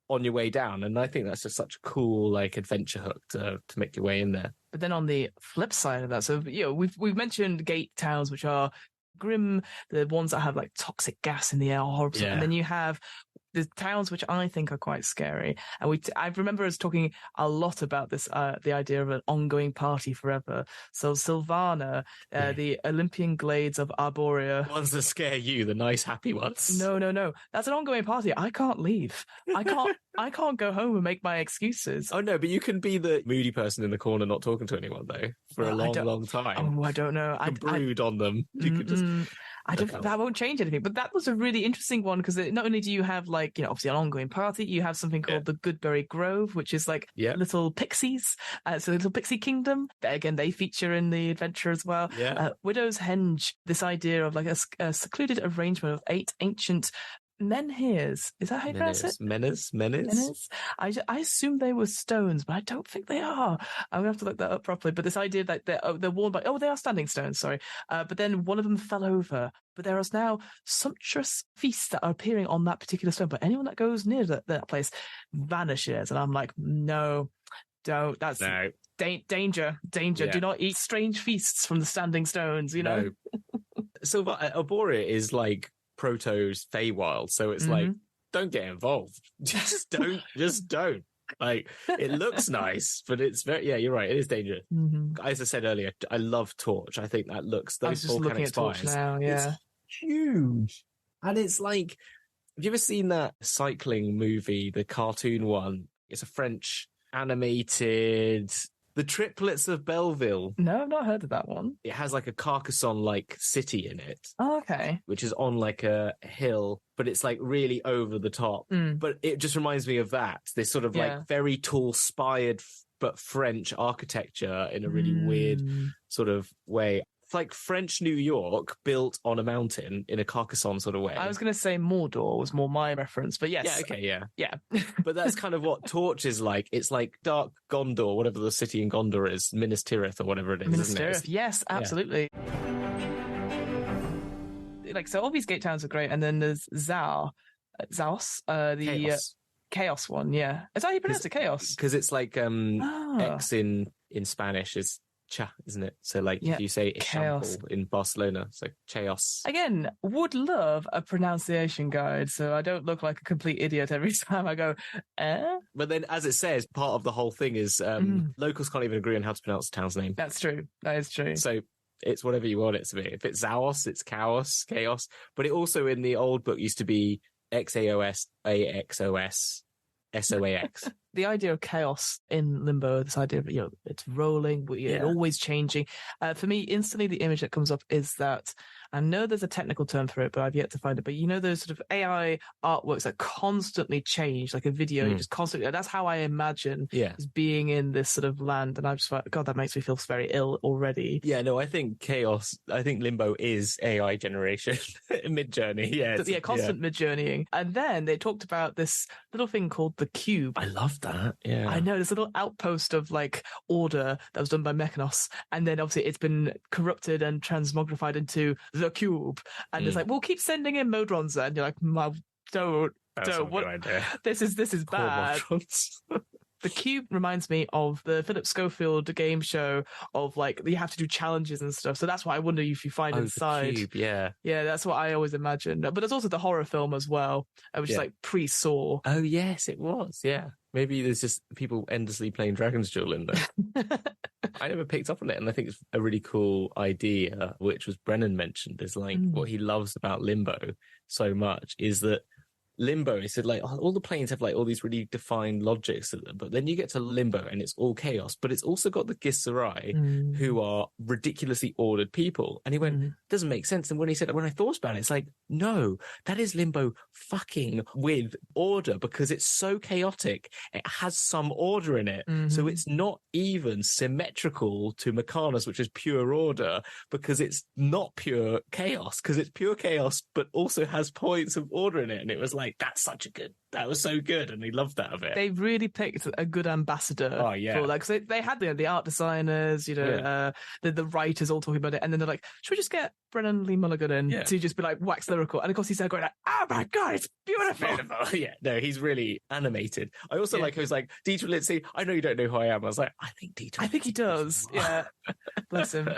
on your way down. And I think that's just such a cool adventure hook to make your way in there. But then on the flip side of that, so we've mentioned gate towns, which are grim, the ones that have toxic gas in the air, horrible, and then you have the towns which I think are quite scary. And I remember us talking a lot about this, the idea of an ongoing party forever. So Sylvana, the Olympian Glades of Arborea. The ones that scare you, the nice, happy ones. No. That's an ongoing party. I can't leave. I can't go home and make my excuses. Oh, no, but you can be the moody person in the corner not talking to anyone, though, for a long time. Oh, I don't know. You can brood on them. You could just... that won't change anything. But that was a really interesting one, because not only do you have obviously an ongoing party, you have something called the Goodberry Grove, which is little pixies. So little pixie kingdom. Again, they feature in the adventure as well. Yeah. Widow's Henge, this idea of a secluded arrangement of 8 ancient menhirs. Is that how you pronounce it? Menhirs? I assume they were stones, but I don't think they are. I'm gonna have to look that up properly. But this idea that they're worn by they are standing stones, sorry. But then one of them fell over. But there is now sumptuous feasts that are appearing on that particular stone. But anyone that goes near that place vanishes. And I'm like, no, don't. That's no. Danger. Yeah. Do not eat strange feasts from the standing stones, No. So Arborea is Proto's Feywild, so it's don't get involved. Just don't. It looks nice, but it's very, you're right, it is dangerous. As I said earlier, I love Torch. I think that looks, those volcanic spires, now, it's huge. And it's have you ever seen that cycling movie, the cartoon one? It's a French animated, The Triplets of Belleville. No, I've not heard of that one. It has a Carcassonne city in it. Oh, okay. Which is on a hill, but it's really over the top. But it just reminds me of that. This sort of very tall spired but French architecture in a really weird sort of way. It's French New York built on a mountain in a Carcassonne sort of way. I was going to say Mordor was more my reference, but yes. Yeah, okay, yeah. But that's kind of what Torch is like. It's Dark Gondor, whatever the city in Gondor is, Minas Tirith or whatever it is. Minas Tirith, yes, absolutely. Yeah. So all these gate towns are great, and then there's Zaos, the Chaos one, yeah. Is that how you pronounce it, Chaos? Because it's X in Spanish is cha, isn't it? So if you say Chaos in Barcelona, so chaos. Again, would love a pronunciation guide, so I don't look like a complete idiot every time I go, eh? But then, as it says, part of the whole thing is locals can't even agree on how to pronounce the town's name. That's true. That is true. So it's whatever you want it to be. If it's Zaos, it's chaos. But it also, in the old book, used to be XAOS, AXOS, SOAX. The idea of chaos in Limbo, this idea of, it's rolling, always changing. For me, instantly the image that comes up is that, I know there's a technical term for it, but I've yet to find it. But those sort of AI artworks that constantly change, like a video, just constantly. That's how I imagine as being in this sort of land. And I'm just like, God, that makes me feel very ill already. Yeah, no, I think Limbo is AI generation, mid-journey. Yeah, constant mid-journeying. And then they talked about this little thing called the Cube. I love that. Yeah, I know, this little outpost of order that was done by Mechanos, and then obviously it's been corrupted and transmogrified into the Cube, and it's we'll keep sending in Modrons, and you're like, don't. What? This is bad. The Cube reminds me of the Philip Schofield game show of you have to do challenges and stuff. So that's what I wonder if you find inside. The Cube, yeah. Yeah, that's what I always imagine. But there's also the horror film as well, which is pre-Saw. Oh, yes, it was. Yeah. Maybe there's just people endlessly playing Dragon's Duel in there. I never picked up on it, and I think it's a really cool idea, which was Brennan mentioned, is what he loves about Limbo so much is that Limbo, he said, like, all the planes have like all these really defined logics to them, but then you get to Limbo and it's all chaos, but it's also got the Githzerai who are ridiculously ordered people. And he went, doesn't make sense. And when I thought about it, it's like, no, that is Limbo fucking with order, because it's so chaotic. It has some order in it. So it's not even symmetrical to Mechanos, which is pure order, because it's not pure chaos, because it's pure chaos, but also has points of order in it. And it was like, that was so good. And he loved that of it. They really picked a good ambassador for that, because they had the art designers, the writers all talking about it. And then they're like, should we just get Brennan Lee Mulligan in to just be like, wax lyrical? And of course, he's there going like, oh my God, it's beautiful. No, he's really animated. I also like, who's like, Dieter Lindsay, I know you don't know who I am. I was like, I think he does. Yeah. Bless him.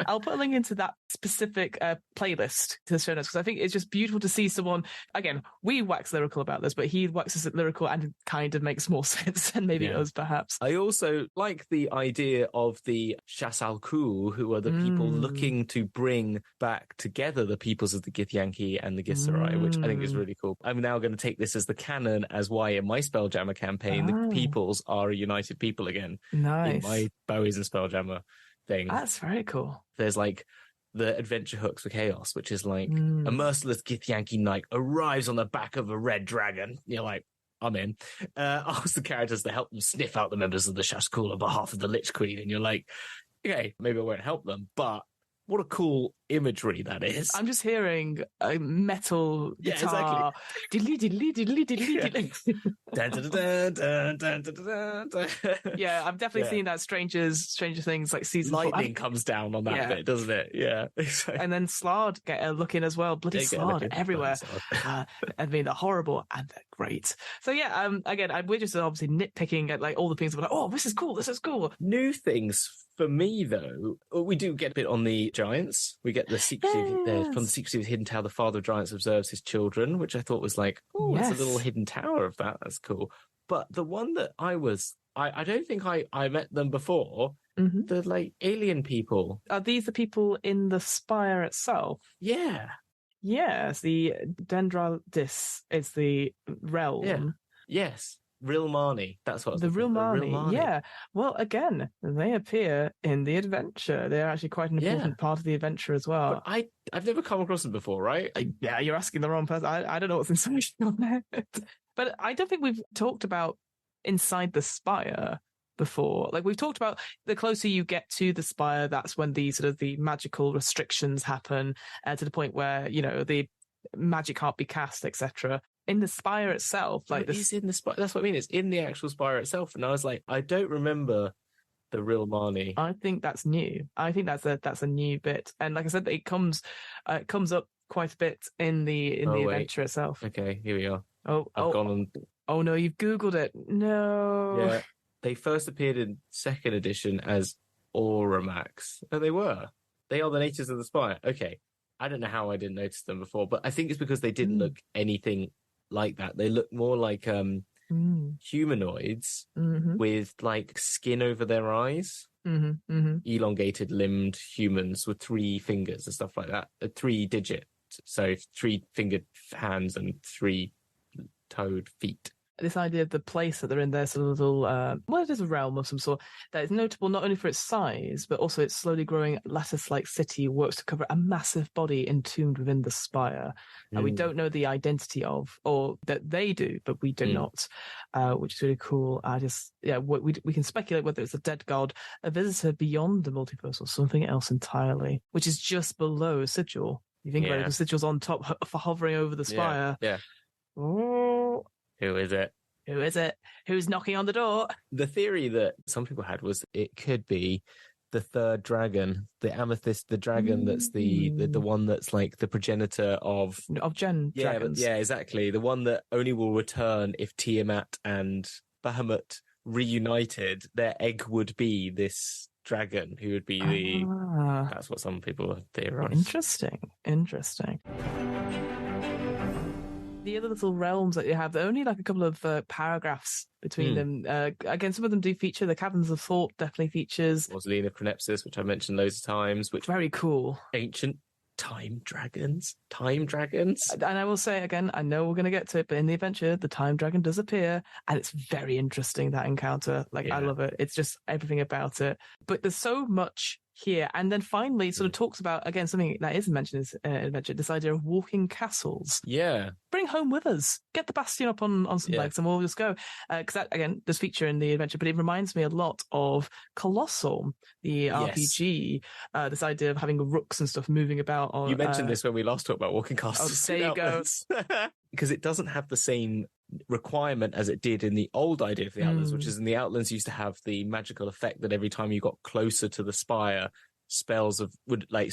I'll put a link into that specific playlist to the show notes, because I think it's just beautiful to see someone, again, we wax lyrical about this, but he waxes it lyrical and it kind of makes more sense than maybe us, perhaps. I also like the idea of the Chasalku, who are the people looking to bring back together the peoples of the Githyanki and the Githzerai, which I think is really cool. I'm now going to take this as the canon as why in my Spelljammer campaign, the peoples are a united people again. Nice. In my Bowies and Spelljammer thing. That's very cool. There's like the adventure hooks for chaos, which is like a merciless Githyanki knight arrives on the back of a red dragon. You're like, I'm in. Ask the characters to help them sniff out the members of the Shashkul on behalf of the Lich Queen. And you're like, okay, maybe I won't help them, but what a cool imagery that is. I'm just hearing a metal guitar. Exactly. Yeah, I've definitely seen that Stranger Things like season. Lightning comes down on that bit, doesn't it? Yeah. And then Slard get a look in as well. Bloody Slard everywhere. I mean, they're horrible and they're great. So yeah, again, we're just obviously nitpicking at like all the things. We're like, oh, this is cool. New things. For me, though, we do get a bit on the giants. We get the secretive, from the secretive hidden tower, the father of giants observes his children, which I thought was like, oh, it's a little hidden tower of that. That's cool. But the one that I don't think I met them before, the like alien people. Are these the people in the spire itself? Yeah. Yes, the Dendradis is the realm. Yeah. Yes. Rilmani, that's what the Rilmani. Yeah. Well, again, they appear in the adventure. They're actually quite an important part of the adventure as well. But I've never come across them before, right? Yeah, you're asking the wrong person. I don't know what's inside on there. But I don't think we've talked about inside the spire before. Like we've talked about the closer you get to the spire, that's when the sort of the magical restrictions happen to the point where, the magic can't be cast, etc. In the spire itself, like this is in the spire. That's what I mean. It's in the actual spire itself, and I was like, I don't remember the real Marnie. I think that's new. I think that's a new bit, and like I said, it comes up quite a bit in the adventure itself. Okay, here we are. I've gone on. Oh no, you've Googled it. No. Yeah, they first appeared in second edition as Auramax. Oh, they were. They are the natives of the spire. Okay, I don't know how I didn't notice them before, but I think it's because they didn't look anything like that. They look more like humanoids with like skin over their eyes, elongated limbed humans with 3 fingers and stuff like that, 3 digit, so 3 fingered hands and 3 toed feet. This idea of the place that they're in, their sort of little, it is a realm of some sort that is notable not only for its size, but also its slowly growing lattice-like city works to cover a massive body entombed within the spire. We don't know the identity of, or that they do, but we do not, which is really cool. We can speculate whether it's a dead god, a visitor beyond the multiverse, or something else entirely, which is just below Sigil. You think about it, the Sigil's on top for hovering over the spire. Yeah. Oh. Who is it? Who's knocking on the door? The theory that some people had was it could be the third dragon, the amethyst, the dragon that's the one that's like the progenitor of dragons. Yeah, exactly. The one that only will return if Tiamat and Bahamut reunited. Their egg would be this dragon who would be that's what some people theorize. Interesting. The other little realms that you have, there are only like a couple of paragraphs between them. Again, some of them do feature. The Caverns of Thought definitely features. Mausoleum of Chronepsis, which I mentioned loads of times. Which very cool. Ancient. Time dragons. And I will say again, I know we're going to get to it, but in the adventure, the time dragon does appear, and it's very interesting, that encounter. Like, I love it. It's just everything about it. But there's so much here. And then finally, it sort of talks about, again, something that isn't mentioned in this adventure, this idea of walking castles. Yeah. Bring home with us. Get the bastion up on some legs and we'll just go. Because that, again, does feature in the adventure, but it reminds me a lot of Colossal, the RPG. This idea of having rooks and stuff moving about. You mentioned this when we last talked about walking castles. Oh, there you go. Because it doesn't have the same requirement as it did in the old idea of the Outlands, which is in the Outlands used to have the magical effect that every time you got closer to the spire, spells so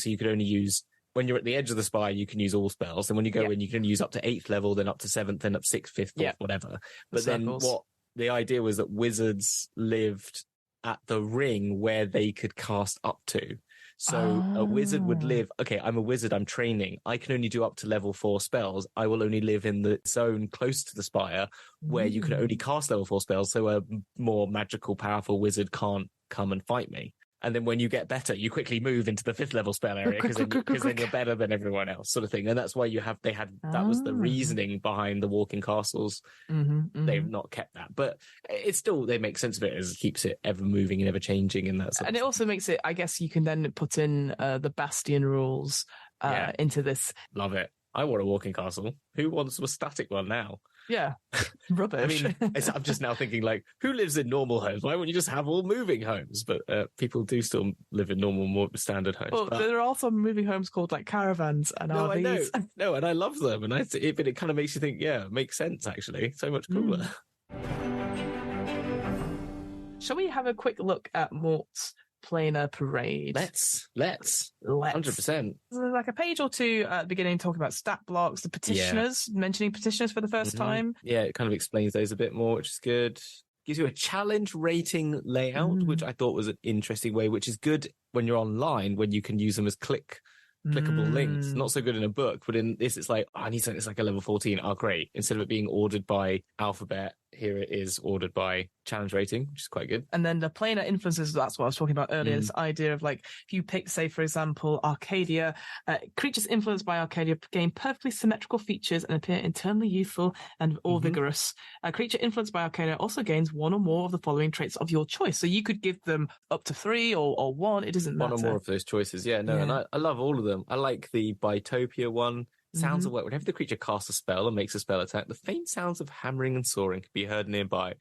you could only use, when you're at the edge of the spire, you can use all spells. And when you go in, you can use up to 8th level, then up to 7th, then up 6th, 5th, 4th, whatever. But then what the idea was that wizards lived at the ring where they could cast up to. So a wizard would live, okay, I'm a wizard, I'm training. I can only do up to level 4 spells. I will only live in the zone close to the spire where you can only cast level 4 spells. So a more magical, powerful wizard can't come and fight me. And then when you get better, you quickly move into the 5th level spell area because then you're better than everyone else, sort of thing. And that's why that was the reasoning behind the walking castles. They've not kept that, but it's still, they make sense of it as it keeps it ever moving and ever changing and that sort and it also makes it, I guess you can then put in the bastion rules into this. Love it. I want a walking castle. Who wants a static one now? Yeah, rubbish. I mean, I'm just now thinking, like, who lives in normal homes? Why wouldn't you just have all moving homes? But people do still live in normal, more standard homes. Well, there are also moving homes called like caravans and RVs. I know. No, and I love them. And but it kind of makes you think, it makes sense, actually. So much cooler. Shall we have a quick look at Mort's planar parade? Let's 100%. There's like a page or two at the beginning talking about stat blocks, the petitioners, mentioning petitioners for the first time. Yeah, it kind of explains those a bit more, which is good. Gives you a challenge rating layout, which I thought was an interesting way, which is good when you're online, when you can use them as clickable links. Not so good in a book, but in this it's like, I need something that's like a level 14. Oh, great. Instead of it being ordered by alphabet, here it is ordered by challenge rating, which is quite good. And then the planar influences, that's what I was talking about earlier, this idea of like, if you pick, say, for example, Arcadia, creatures influenced by Arcadia gain perfectly symmetrical features and appear internally youthful and or vigorous. A creature influenced by Arcadia also gains one or more of the following traits of your choice. So you could give them up to 3 or 1, it doesn't matter. One or more of those choices, and I love all of them. I like the Bitopia one. Sounds of work. Whenever the creature casts a spell and makes a spell attack, the faint sounds of hammering and sawing can be heard nearby.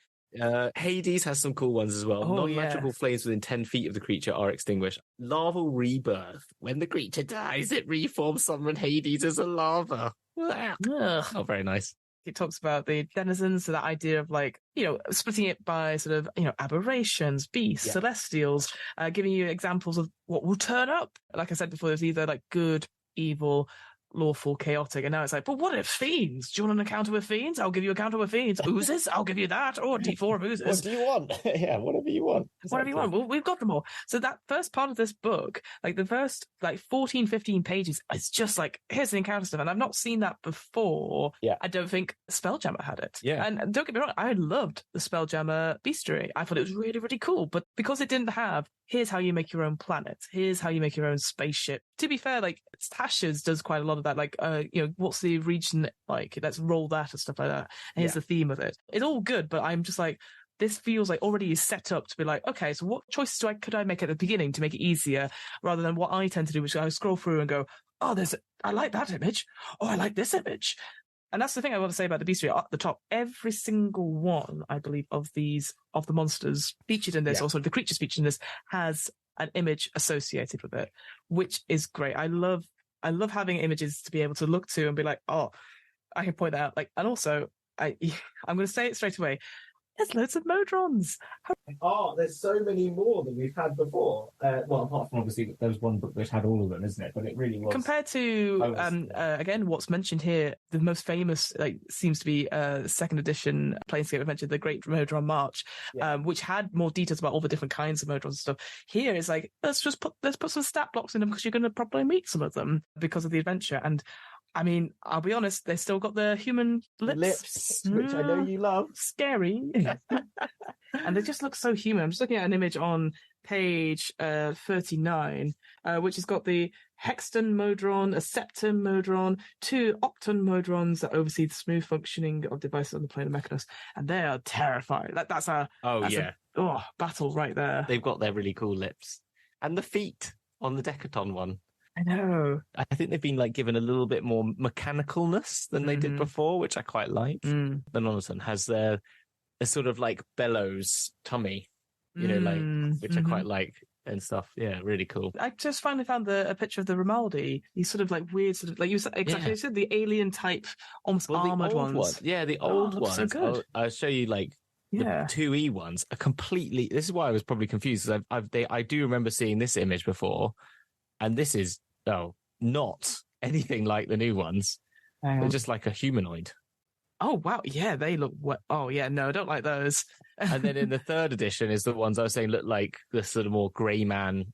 Hades has some cool ones as well. Non-magical flames within 10 feet of the creature are extinguished. Larval rebirth. When the creature dies, it reforms Summon Hades as a lava. Oh, very nice. It talks about the denizens, so that idea of like, splitting it by sort of, aberrations, beasts, celestials, giving you examples of what will turn up. Like I said before, there's either like good, evil, lawful, chaotic, and now it's like, but what if fiends? Do you want an encounter with fiends? I'll give you an encounter with fiends. Oozes? I'll give you that. Or a D4 of oozes. What do you want? Whatever you want. Whatever you want. Well, we've got them all. So that first part of this book, like the first 14, 15 pages, it's just like, here's the encounter stuff. And I've not seen that before. Yeah. I don't think Spelljammer had it. Yeah. And don't get me wrong, I loved the Spelljammer bestiary. I thought it was really, really cool. But because it didn't have, here's how you make your own planet. Here's how you make your own spaceship. To be fair, like Tasha's does quite a lot of that. Like, what's the region like? Let's roll that and stuff like that. And here's the theme of it. It's all good, but I'm just like, this feels like already is set up to be like, okay, so what choices could I make at the beginning to make it easier, rather than what I tend to do, which I scroll through and go, oh, I like that image. Oh, I like this image. And that's the thing I want to say about the bestiary. At the top, every single one, I believe, of the monsters featured in this, also the creatures featured in this, has an image associated with it, which is great. I love having images to be able to look to and be like, oh, I can point that out. Like, and also, I'm going to say it straight away. There's loads of Modrons. There's so many more than we've had before. Well, apart from obviously there was one book which had all of them, isn't it? But it really was. Compared to, again, what's mentioned here, the most famous seems to be second edition Planescape Adventure, The Great Modron March, which had more details about all the different kinds of Modrons and stuff. Here is like, let's put some stat blocks in them because you're going to probably meet some of them because of the adventure. And I mean, I'll be honest, they still got the human lips. Which I know you love. Scary. And they just look so human. I'm just looking at an image on page 39, which has got the hexton modron, a septon modron, 2 octon modrons that oversee the smooth functioning of devices on the plane of Mechanus, and they are terrifying. That's a battle right there. They've got their really cool lips, and the feet on the Decaton one. I know. I think they've been like given a little bit more mechanicalness than they did before, which I quite like. The Nonison has a sort of like bellows tummy, you know, which I quite like and stuff. Yeah, really cool. I just finally found a picture of the Romaldi. These sort of like weird, sort of like you said, exactly. You said the alien type, almost armored ones. Yeah, the old ones. So good. I'll show you like. The 2E ones are completely. This is why I was probably confused. Because I do remember seeing this image before, and this is not anything like the new ones. They're just like a humanoid. Oh wow, yeah, they look. Oh yeah, no, I don't like those. And then in the 3rd edition is the ones I was saying look like the sort of more grey man.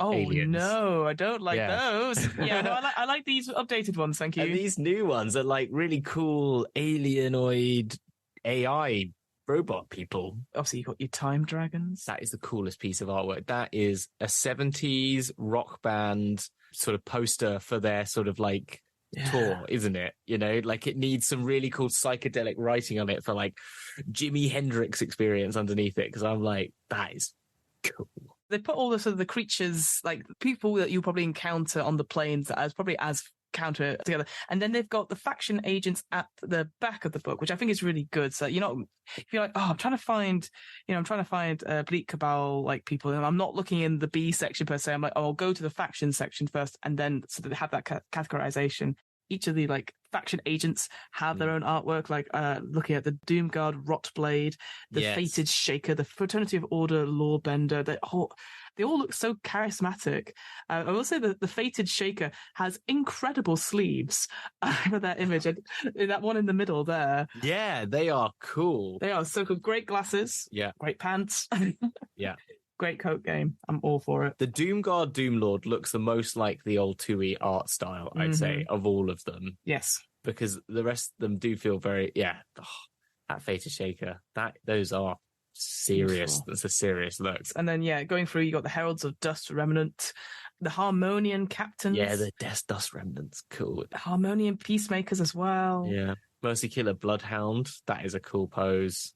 Aliens. No, I don't like those. Yeah, no, I like these updated ones. Thank you. And these new ones are like really cool alienoid AI robot people. Obviously, you got your time dragons. That is the coolest piece of artwork. That is a 70s rock band sort of poster for their sort of like tour, isn't it? You know, like it needs some really cool psychedelic writing on it for like Jimi Hendrix experience underneath it. Because I'm like, that is cool. They put all the sort of the creatures, like people that you probably encounter on the planes, as probably as counter together, and then they've got the faction agents at the back of the book, which I think is really good. So if you're like, I'm trying to find Bleak Cabal like people, and I'm not looking in the B section per se. I'm like, I'll go to the faction section first, and then so that they have that categorization. Each of the like faction agents have their own artwork, like looking at the Doomguard Rotblade, the Fated Shaker, the Fraternity of Order Lawbender. They all look so charismatic. I will say that the Fated Shaker has incredible sleeves for that image. And that one in the middle there. Yeah, they are cool. They are so cool. Great glasses. Yeah. Great pants. Yeah. Great coat game. I'm all for it. The Doomguard Doomlord looks the most like the old 2E art style, I'd say, of all of them. Yes. Because the rest of them do feel very, that Fated Shaker, those are serious. Beautiful. That's a serious look. And then, going through, you got the Heralds of Dust Remnant, the Harmonian Captains. Yeah, the Dust Remnants, cool. The Harmonian Peacemakers as well. Yeah. Mercy Killer Bloodhound, that is a cool pose.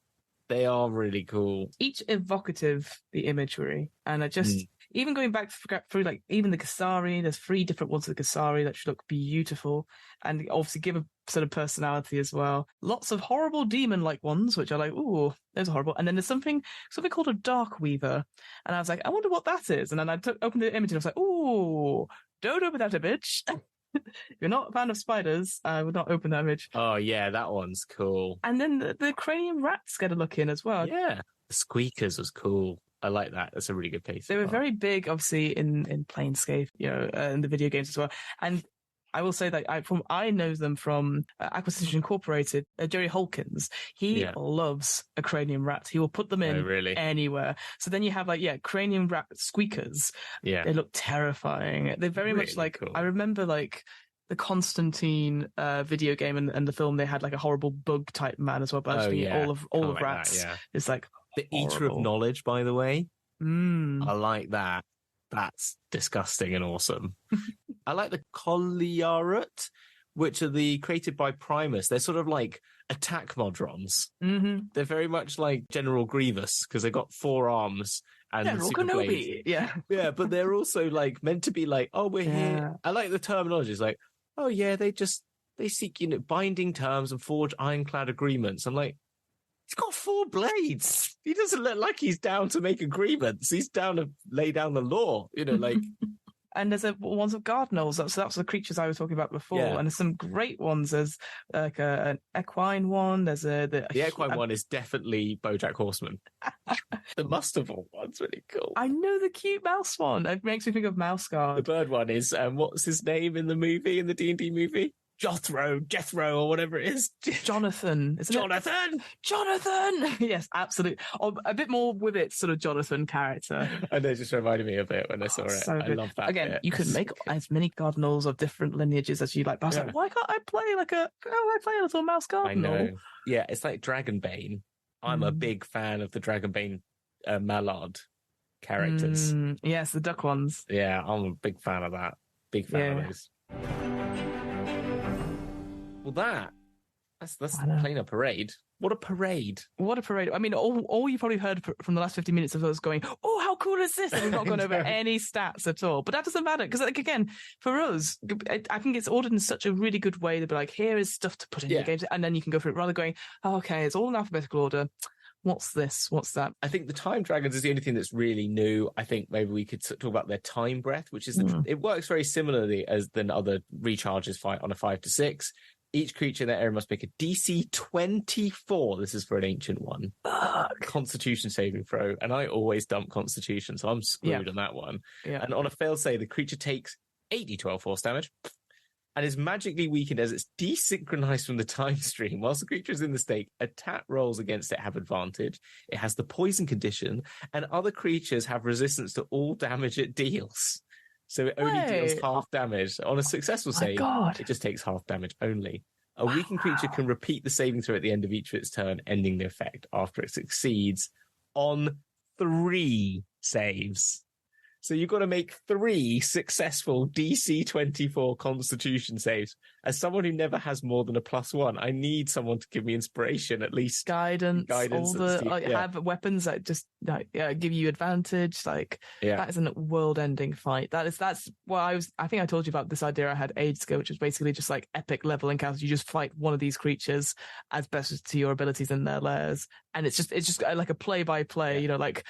They are really cool. Each evocative, the imagery. And I just, even going back through, like, even the Gasari, there's 3 different ones of the Gasari that should look beautiful and obviously give a sort of personality as well. Lots of horrible demon-like ones, which are like, ooh, those are horrible. And then there's something called a Dark Weaver. And I was like, I wonder what that is. And then I opened the image and I was like, ooh, don't open that image. If you're not a fan of spiders, I would not open that image. Oh, yeah, that one's cool. And then the cranium rats get a look in as well. Yeah. The Squeakers was cool. I like that. That's a really good piece. They were very big, obviously, in Planescape, in the video games as well. And I will say that I know them from Acquisition Incorporated. Jerry Holkins, he loves a cranium rat. He will put them in anywhere. So then you have cranium rat squeakers. Yeah, they look terrifying. They're very much like cool. I remember like the Constantine video game and the film. They had like a horrible bug type man as well. But all of rats. It's like the Eater of Knowledge, by the way. I like that. That's disgusting and awesome. I like the Colliarat, which are created by Primus. They're sort of like attack modrons. Mm-hmm. They're very much like General Grievous because they've got 4 arms and super blades. Yeah, but they're also like meant to be like, oh, we're here. I like the terminology. It's like, oh yeah, they seek binding terms and forge ironclad agreements. I'm like, he's got 4 blades. He doesn't look like he's down to make agreements. He's down to lay down the law, like. And there's ones of guard gnolls. So that's the creatures I was talking about before. Yeah. And there's some great ones. There's like an equine one. There's the equine one is definitely BoJack Horseman. The Mustaval one's really cool. I know the cute mouse one. It makes me think of Mouse Guard. The bird one is what's his name in the D&D movie? Jethro, or whatever it is. Jonathan. Jonathan! Yes, absolutely. Or a bit more with its sort of Jonathan character. I know, it just reminded me of it when I saw it. So I love that. Again, bit. You can make as many Cardinals of different lineages as you like. But I was like, why can't I play a little mouse Cardinal? I know. Yeah, it's like Dragonbane. I'm a big fan of the Dragonbane Mallard. characters. Yes, the duck ones. Yeah, I'm a big fan of that. Big fan of those. Well, that's the planar parade. What a parade. What a parade. I mean, all you've probably heard from the last 50 minutes of us going, oh, how cool is this? And we've not gone over any stats at all. But that doesn't matter because, like, again, for us, I think it's ordered in such a really good way. They'll be like, here is stuff to put in your games. And then you can go for it rather going, oh, okay, it's all in alphabetical order. What's this? What's that? I think the time dragons is the only thing that's really new. I think maybe we could talk about their time breath, which is it works very similarly than other recharges fight on a 5 to 6. Each creature in that area must make a DC 24. This is for an ancient one. Constitution saving throw. And I always dump Constitution, so I'm screwed on that one. Yeah. And on a fail save, the creature takes 8d12 force damage and is magically weakened as it's desynchronized from the time stream. Whilst the creature is in the stake, attack rolls against it have advantage. It has the poison condition, and other creatures have resistance to all damage it deals. So it only deals half damage. On a successful save, it just takes half damage only. A weakened creature can repeat the saving throw at the end of each of its turn, ending the effect after it succeeds on 3 saves. So you've got to make 3 successful DC 24 Constitution saves. As someone who never has more than a +1, I need someone to give me inspiration, at least guidance. All the have weapons that just give you advantage. That is a world-ending fight. That's what I think I told you about this idea I had ages ago, which is basically just like epic level encounters. You just fight one of these creatures as best to your abilities in their lairs, and it's just like a play-by-play, like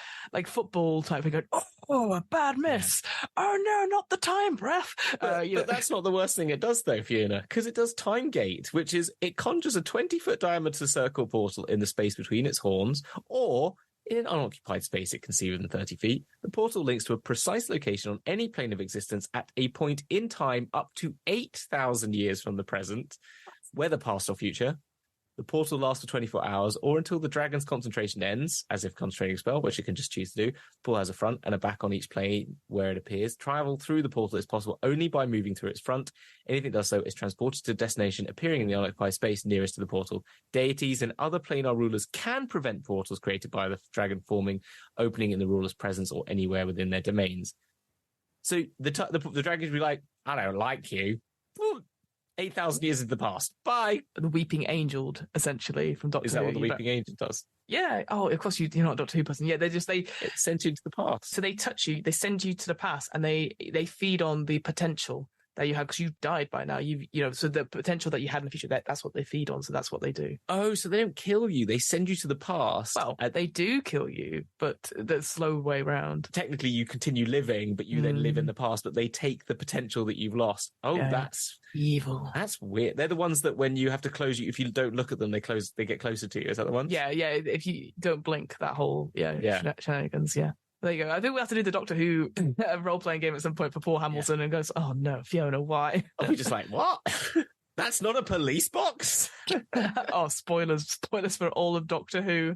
football type thing. Going, oh, a bad miss. Oh no, not the time breath. But that's not the worst thing it does, though, Fiona, because it does time gate, which is it conjures a 20-foot diameter circle portal in the space between its horns, or in an unoccupied space it can see within 30 feet. The portal links to a precise location on any plane of existence at a point in time up to 8,000 years from the present, whether past or future. The portal lasts for 24 hours or until the dragon's concentration ends, as if concentrating a spell, which it can just choose to do. The portal has a front and a back on each plane where it appears. Travel through the portal is possible only by moving through its front. Anything that does so is transported to a destination appearing in the unoccupied space nearest to the portal. Deities and other planar rulers can prevent portals created by the dragon forming, opening in the ruler's presence or anywhere within their domains. So the dragon can be like, I don't like you. 8,000 years into the past. Bye. The Weeping Angel, essentially, from Doctor Who. Is that what the Weeping Angel does? Yeah. Oh, of course, you're not a Doctor Who person. Yeah, it sends you into the past. So they touch you, they send you to the past, and they feed on the potential that you have because you've died by now. So the potential that you had in the future, that's what they feed on. So that's what they do. Oh, so they don't kill you. They send you to the past. Well, they do kill you, but the slow way round. Technically, you continue living, but you then live in the past, but they take the potential that you've lost. Oh, that's evil. That's weird. They're the ones that when you have to close you, if you don't look at them, they get closer to you. Is that the ones? Yeah. If you don't blink, that whole, shenanigans, yeah. There you go. I think we'll have to do the Doctor Who role-playing game at some point for Paul Hamilton and goes, oh no, Fiona, why? I'll be just like, what? That's not a police box? Oh, spoilers for all of Doctor Who.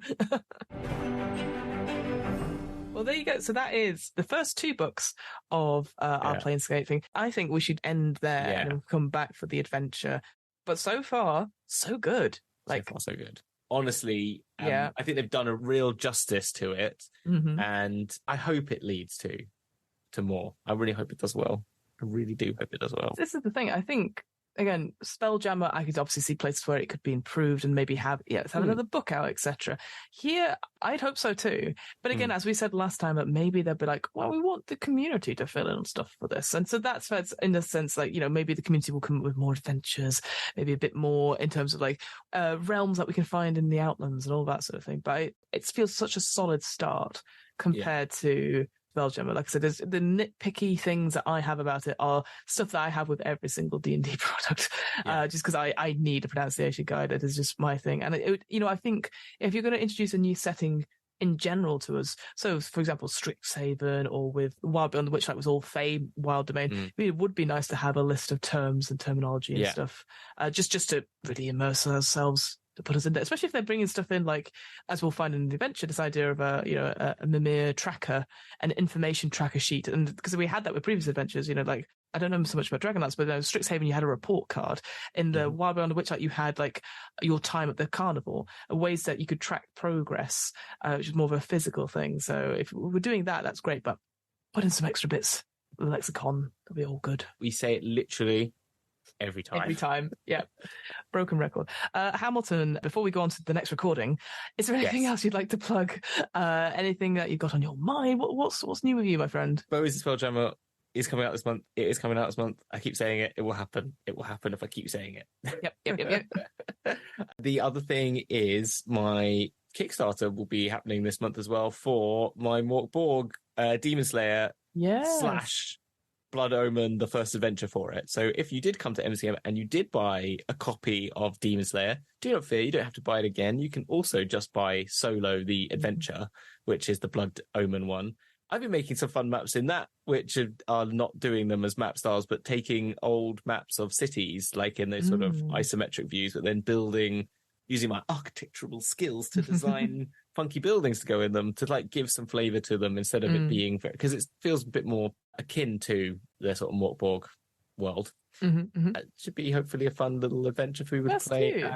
Well, there you go. So that is the first 2 books of our Planescape thing. I think we should end there and come back for the adventure. But so far, so good. So good. Honestly, I think they've done a real justice to it, and I hope it leads to more. I really hope it does well. I really do hope it does well. This is the thing. I think, again, Spelljammer, I could obviously see places where it could be improved and maybe have another book out, etc. Here, I'd hope so too. But again, as we said last time, that maybe they'll be like, well, we want the community to fill in stuff for this. And so that's in the sense, like, maybe the community will come up with more adventures, maybe a bit more in terms of like realms that we can find in the Outlands and all that sort of thing. But it feels such a solid start compared to Spelljammer. Like I said, there's the nitpicky things that I have about it are stuff that I have with every single D&D product, just because I need a pronunciation guide. It is just my thing. And I think if you're going to introduce a new setting in general to us, so for example, Strixhaven or with Wild Beyond the Witchlight was all Fey Wild Domain, it would be nice to have a list of terms and terminology and stuff, just to really immerse ourselves, to put us in there, especially if they're bringing stuff in, like, as we'll find in the adventure, this idea of a Mimir tracker, an information tracker sheet. And because we had that with previous adventures, like I don't know so much about Dragonlance, but in Strixhaven you had a report card. In the Wild Beyond the Witchlight you had like your time at the carnival, ways that you could track progress, which is more of a physical thing. So if we're doing that, that's great, but put in some extra bits. The lexicon, that'll be all good. We say it literally every time. Every time, yeah. Broken record. Hamilton, before we go on to the next recording, is there anything else you'd like to plug? Anything that you've got on your mind? What's new with you, my friend? Bo's Spelljammer is coming out this month. It is coming out this month. I keep saying it. It will happen. It will happen if I keep saying it. Yep. The other thing is my Kickstarter will be happening this month as well for my Mork Borg Demon Slayer / Blood Omen, the first adventure for it. So if you did come to MCM and you did buy a copy of Demon Slayer, do not fear, you don't have to buy it again. You can also just buy solo the adventure, which is the Blood Omen one. I've been making some fun maps in that, which are not doing them as map styles, but taking old maps of cities, like in those sort of isometric views, but then using my architectural skills to design funky buildings to go in them, to like give some flavor to them instead of it being, because it feels a bit more akin to the sort of Mork Borg world. It should be hopefully a fun little adventure for people to play cute.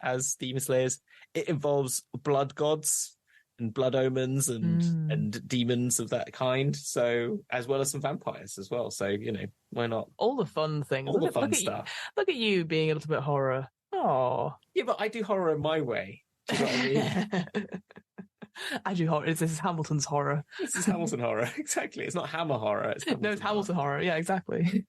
as Demon Slayers. It involves blood gods and blood omens and demons of that kind, so as well as some vampires as well. So, you know, why not? All the fun things. All the fun stuff. Look at you being a little bit horror. Oh. Yeah, but I do horror in my way. Do you know what I mean? I do horror. This is Hamilton's horror. This is Hamilton horror. Exactly. It's not Hammer horror. It's Hamilton horror. Yeah, exactly.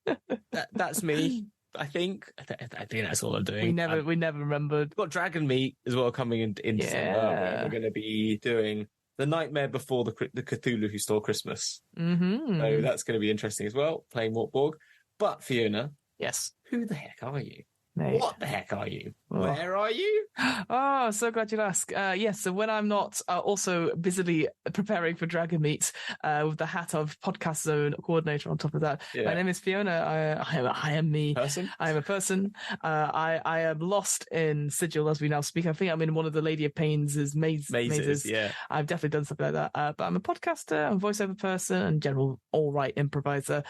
That's me. I think that's all I'm doing. We never remembered. We've got Dragon Meat as well coming in December, where we're going to be doing The Nightmare Before the Cthulhu Who Stole Christmas. So that's going to be interesting as well, playing Mork Borg. But Fiona, yes, who the heck are you? Mate. What the heck are you? Where are you? Oh, so glad you'd ask. Yes, so when I'm not also busily preparing for Dragon Meet with the hat of Podcast Zone coordinator on top of that, my name is Fiona. I am me. I am a person. I am lost in Sigil as we now speak. I think I'm in one of the Lady of Pains' mazes. Yeah. I've definitely done something like that. But I'm a podcaster, I'm a voiceover person, and general all-right improviser.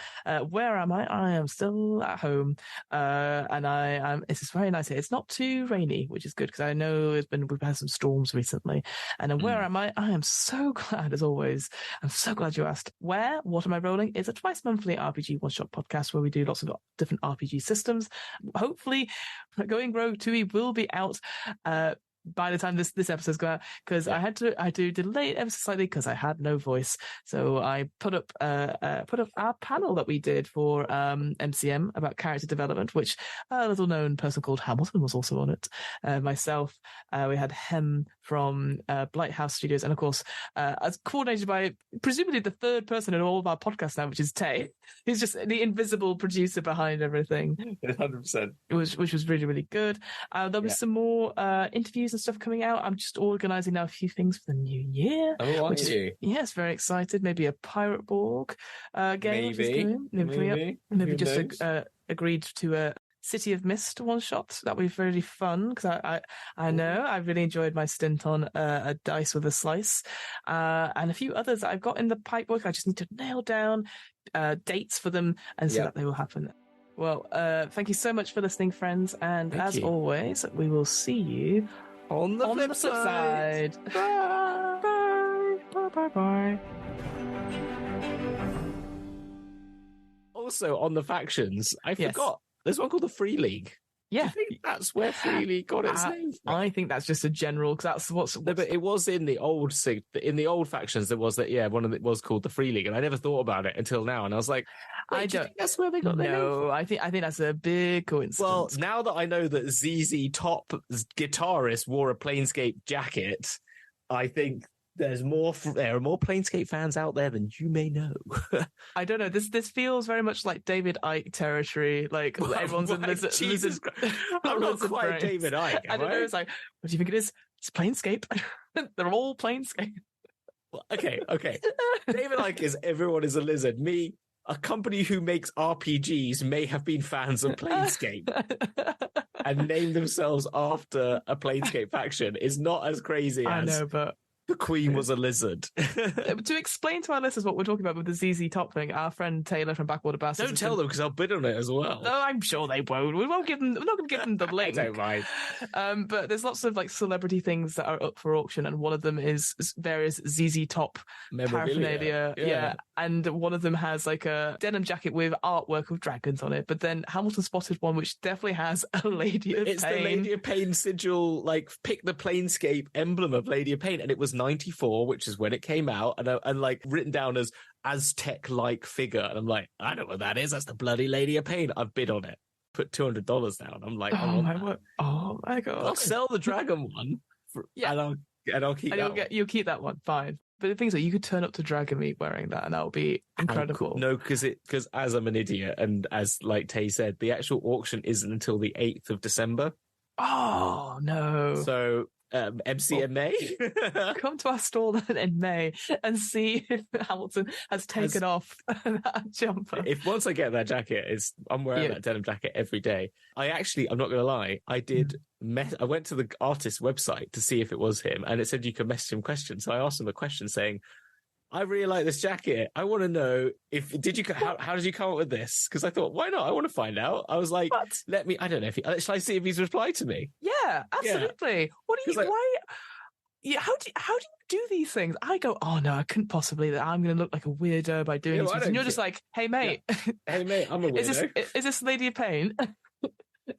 Where am I? I am still at home. And it's just very nice here. It's not too rainy, which is good because I know we've had some storms recently. And where am I? I am so glad, as always. I'm so glad you asked. Where? What am I rolling? Is a twice monthly RPG one-shot podcast where we do lots of different RPG systems. Hopefully, Going Rogue 2 will be out by the time this episode's going out, because I had to delay it ever so slightly because I had no voice. So I put up our panel that we did for MCM about character development, which a little known person called Hamilton was also on it. Myself, we had Hem from Blighthouse Studios, and of course, as coordinated by presumably the third person in all of our podcasts now, which is Tay. He's just the invisible producer behind everything. 100%. Which was really, really good. There was some more interviews and stuff coming out. I'm just organising now a few things for the new year. Oh, are you? Yes, very excited. Maybe a Pirate Borg game. Maybe just agreed to a City of Mist one shot. That would be really fun because I know I really enjoyed my stint on a Dice with a Slice, and a few others that I've got in the pipework. I just need to nail down dates for them and so that they will happen. Well, thank you so much for listening, friends, and as always, we will see you on the flip side. Bye. Bye. Bye. Bye. Also, on the factions, I forgot. There's one called the Free League. Yeah, I think that's where Free League got its name from. I think that's just a general, because that's what's... No, but it was in the old factions. There was that. One of it was called the Free League, and I never thought about it until now. And I was like, I don't think that's where they got their name from? I think that's a big coincidence. Well, now that I know that ZZ Top guitarist wore a Planescape jacket, I think there are more Planescape fans out there than you may know. I don't know. This feels very much like David Icke territory. Like everyone's in Jesus Christ. I'm not quite David Icke. I don't know. It's like, what do you think it is? It's Planescape. They're all Planescape. Well, okay. David Icke is everyone is a lizard. Me, a company who makes RPGs, may have been fans of Planescape and named themselves after a Planescape faction is not as crazy as... I know, but The Queen was a lizard. To explain to our listeners what we're talking about with the ZZ Top thing, our friend Taylor from Backwater Bastards. Don't tell them because I'll bid on it as well. No, I'm sure they won't. We're not going to give them the link. I don't mind. But there's lots of like celebrity things that are up for auction, and one of them is various ZZ Top paraphernalia. Yeah. And one of them has like a denim jacket with artwork of dragons on it. But then Hamilton spotted one which definitely has a Lady of Pain. It's the Lady of Pain sigil, like pick the Planescape emblem of Lady of Pain, and it was 94, which is when it came out, and like written down as Aztec-like figure, and I'm like, I don't know what that is. That's the bloody Lady of Pain. I've bid on it. Put $200 down. I'm like, oh my god! I'll sell the dragon one, and I'll keep that. You'll keep that one, fine. But the thing is that you could turn up to Dragon Meet wearing that, and that would be incredible. Cool. No, because as I'm an idiot, and as like Tay said, the actual auction isn't until the 8th of December. Oh no! So MCMA. Come to our stall then in May and see if Hamilton has taken off that jumper. If once I get that jacket, I'm wearing that denim jacket every day. I'm not going to lie, I did I went to the artist's website to see if it was him, and it said you could message him questions. So I asked him a question saying, I really like this jacket. I want to know how did you come up with this? Because I thought, why not? I want to find out. I was like, I don't know shall I see if he's replied to me? Yeah, absolutely. Yeah. What do you, yeah, how do you do these things? I go, oh no, I couldn't possibly, that I'm going to look like a weirdo by doing these things. And you're just like, hey mate. Yeah. Hey mate, I'm a weirdo. Is this Lady of Pain?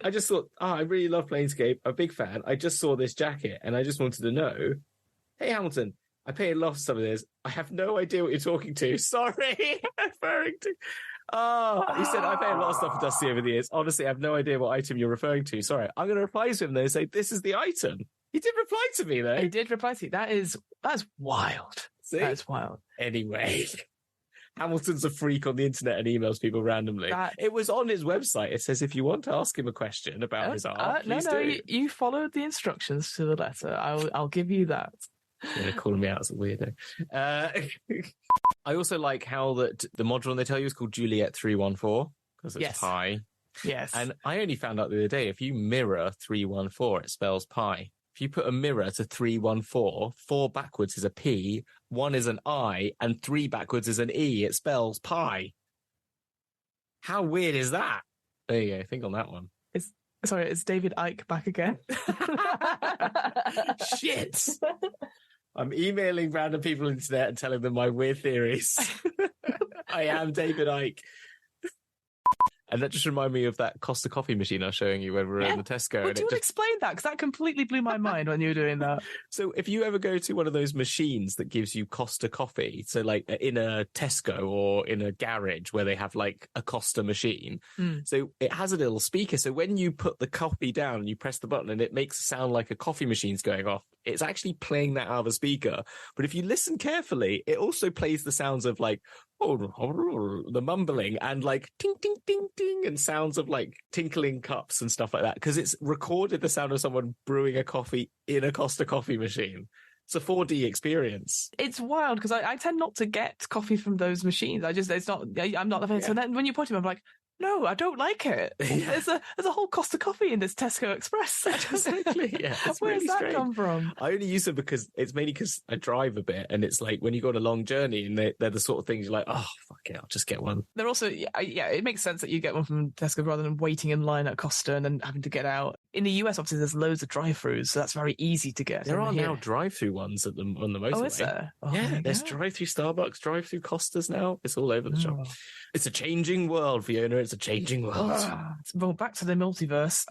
I just thought, I really love Planescape. I'm a big fan. I just saw this jacket and I just wanted to know, hey Hamilton, I paid a lot for some of this. I have no idea what you're talking to. Sorry. Referring to. He said, I paid a lot of stuff for Dusty over the years. Honestly, I have no idea what item you're referring to. Sorry. I'm going to reply to him though and say, this is the item. He did reply to me though. He did reply to you. That's wild. See? That's wild. Anyway. Hamilton's a freak on the internet and emails people randomly. It was on his website. It says, if you want to ask him a question about his art, please do. You followed the instructions to the letter. I'll give you that. They're calling me out as a weirdo. I also like how that the module they tell you is called Juliet 314 because it's pi. Yes. And I only found out the other day, if you mirror 314, it spells pi. If you put a mirror to 314, 4 backwards is a P, 1 is an I, and 3 backwards is an E. It spells pi. How weird is that? There you go. Think on that one. It's David Icke back again. Shit. I'm emailing random people on the internet and telling them my weird theories. I am David Icke. And that just reminded me of that Costa coffee machine I was showing you when we were in the Tesco. Well, do you want to explain that? Because that completely blew my mind when you were doing that. So if you ever go to one of those machines that gives you Costa coffee, so like in a Tesco or in a garage where they have like a Costa machine, so it has a little speaker. So when you put the coffee down and you press the button and it makes a sound like a coffee machine's going off, it's actually playing that out of a speaker. But if you listen carefully, it also plays the sounds of like, the mumbling and like ting, ting, ting, ting, and sounds of like tinkling cups and stuff like that. Because it's recorded the sound of someone brewing a coffee in a Costa coffee machine. It's a 4D experience. It's wild because I tend not to get coffee from those machines. I'm not the fan. So then when you put it, I'm like, no, I don't like it. There's a whole Costa coffee in this Tesco Express. Exactly. Yeah, where does that come from? I only use them because it's mainly because I drive a bit, and it's like when you go on a long journey, and they're the sort of things you're like, oh fuck it, I'll just get one. They're also it makes sense that you get one from Tesco rather than waiting in line at Costa and then having to get out. In the US, obviously, there's loads of drive-throughs, so that's very easy to get. There are now drive-through ones on the motorway. Oh, is there? Oh, yeah, there's drive-through Starbucks, drive-through Costas now. It's all over the shop. It's a changing world, Fiona. It's a changing world. Well, back to the multiverse.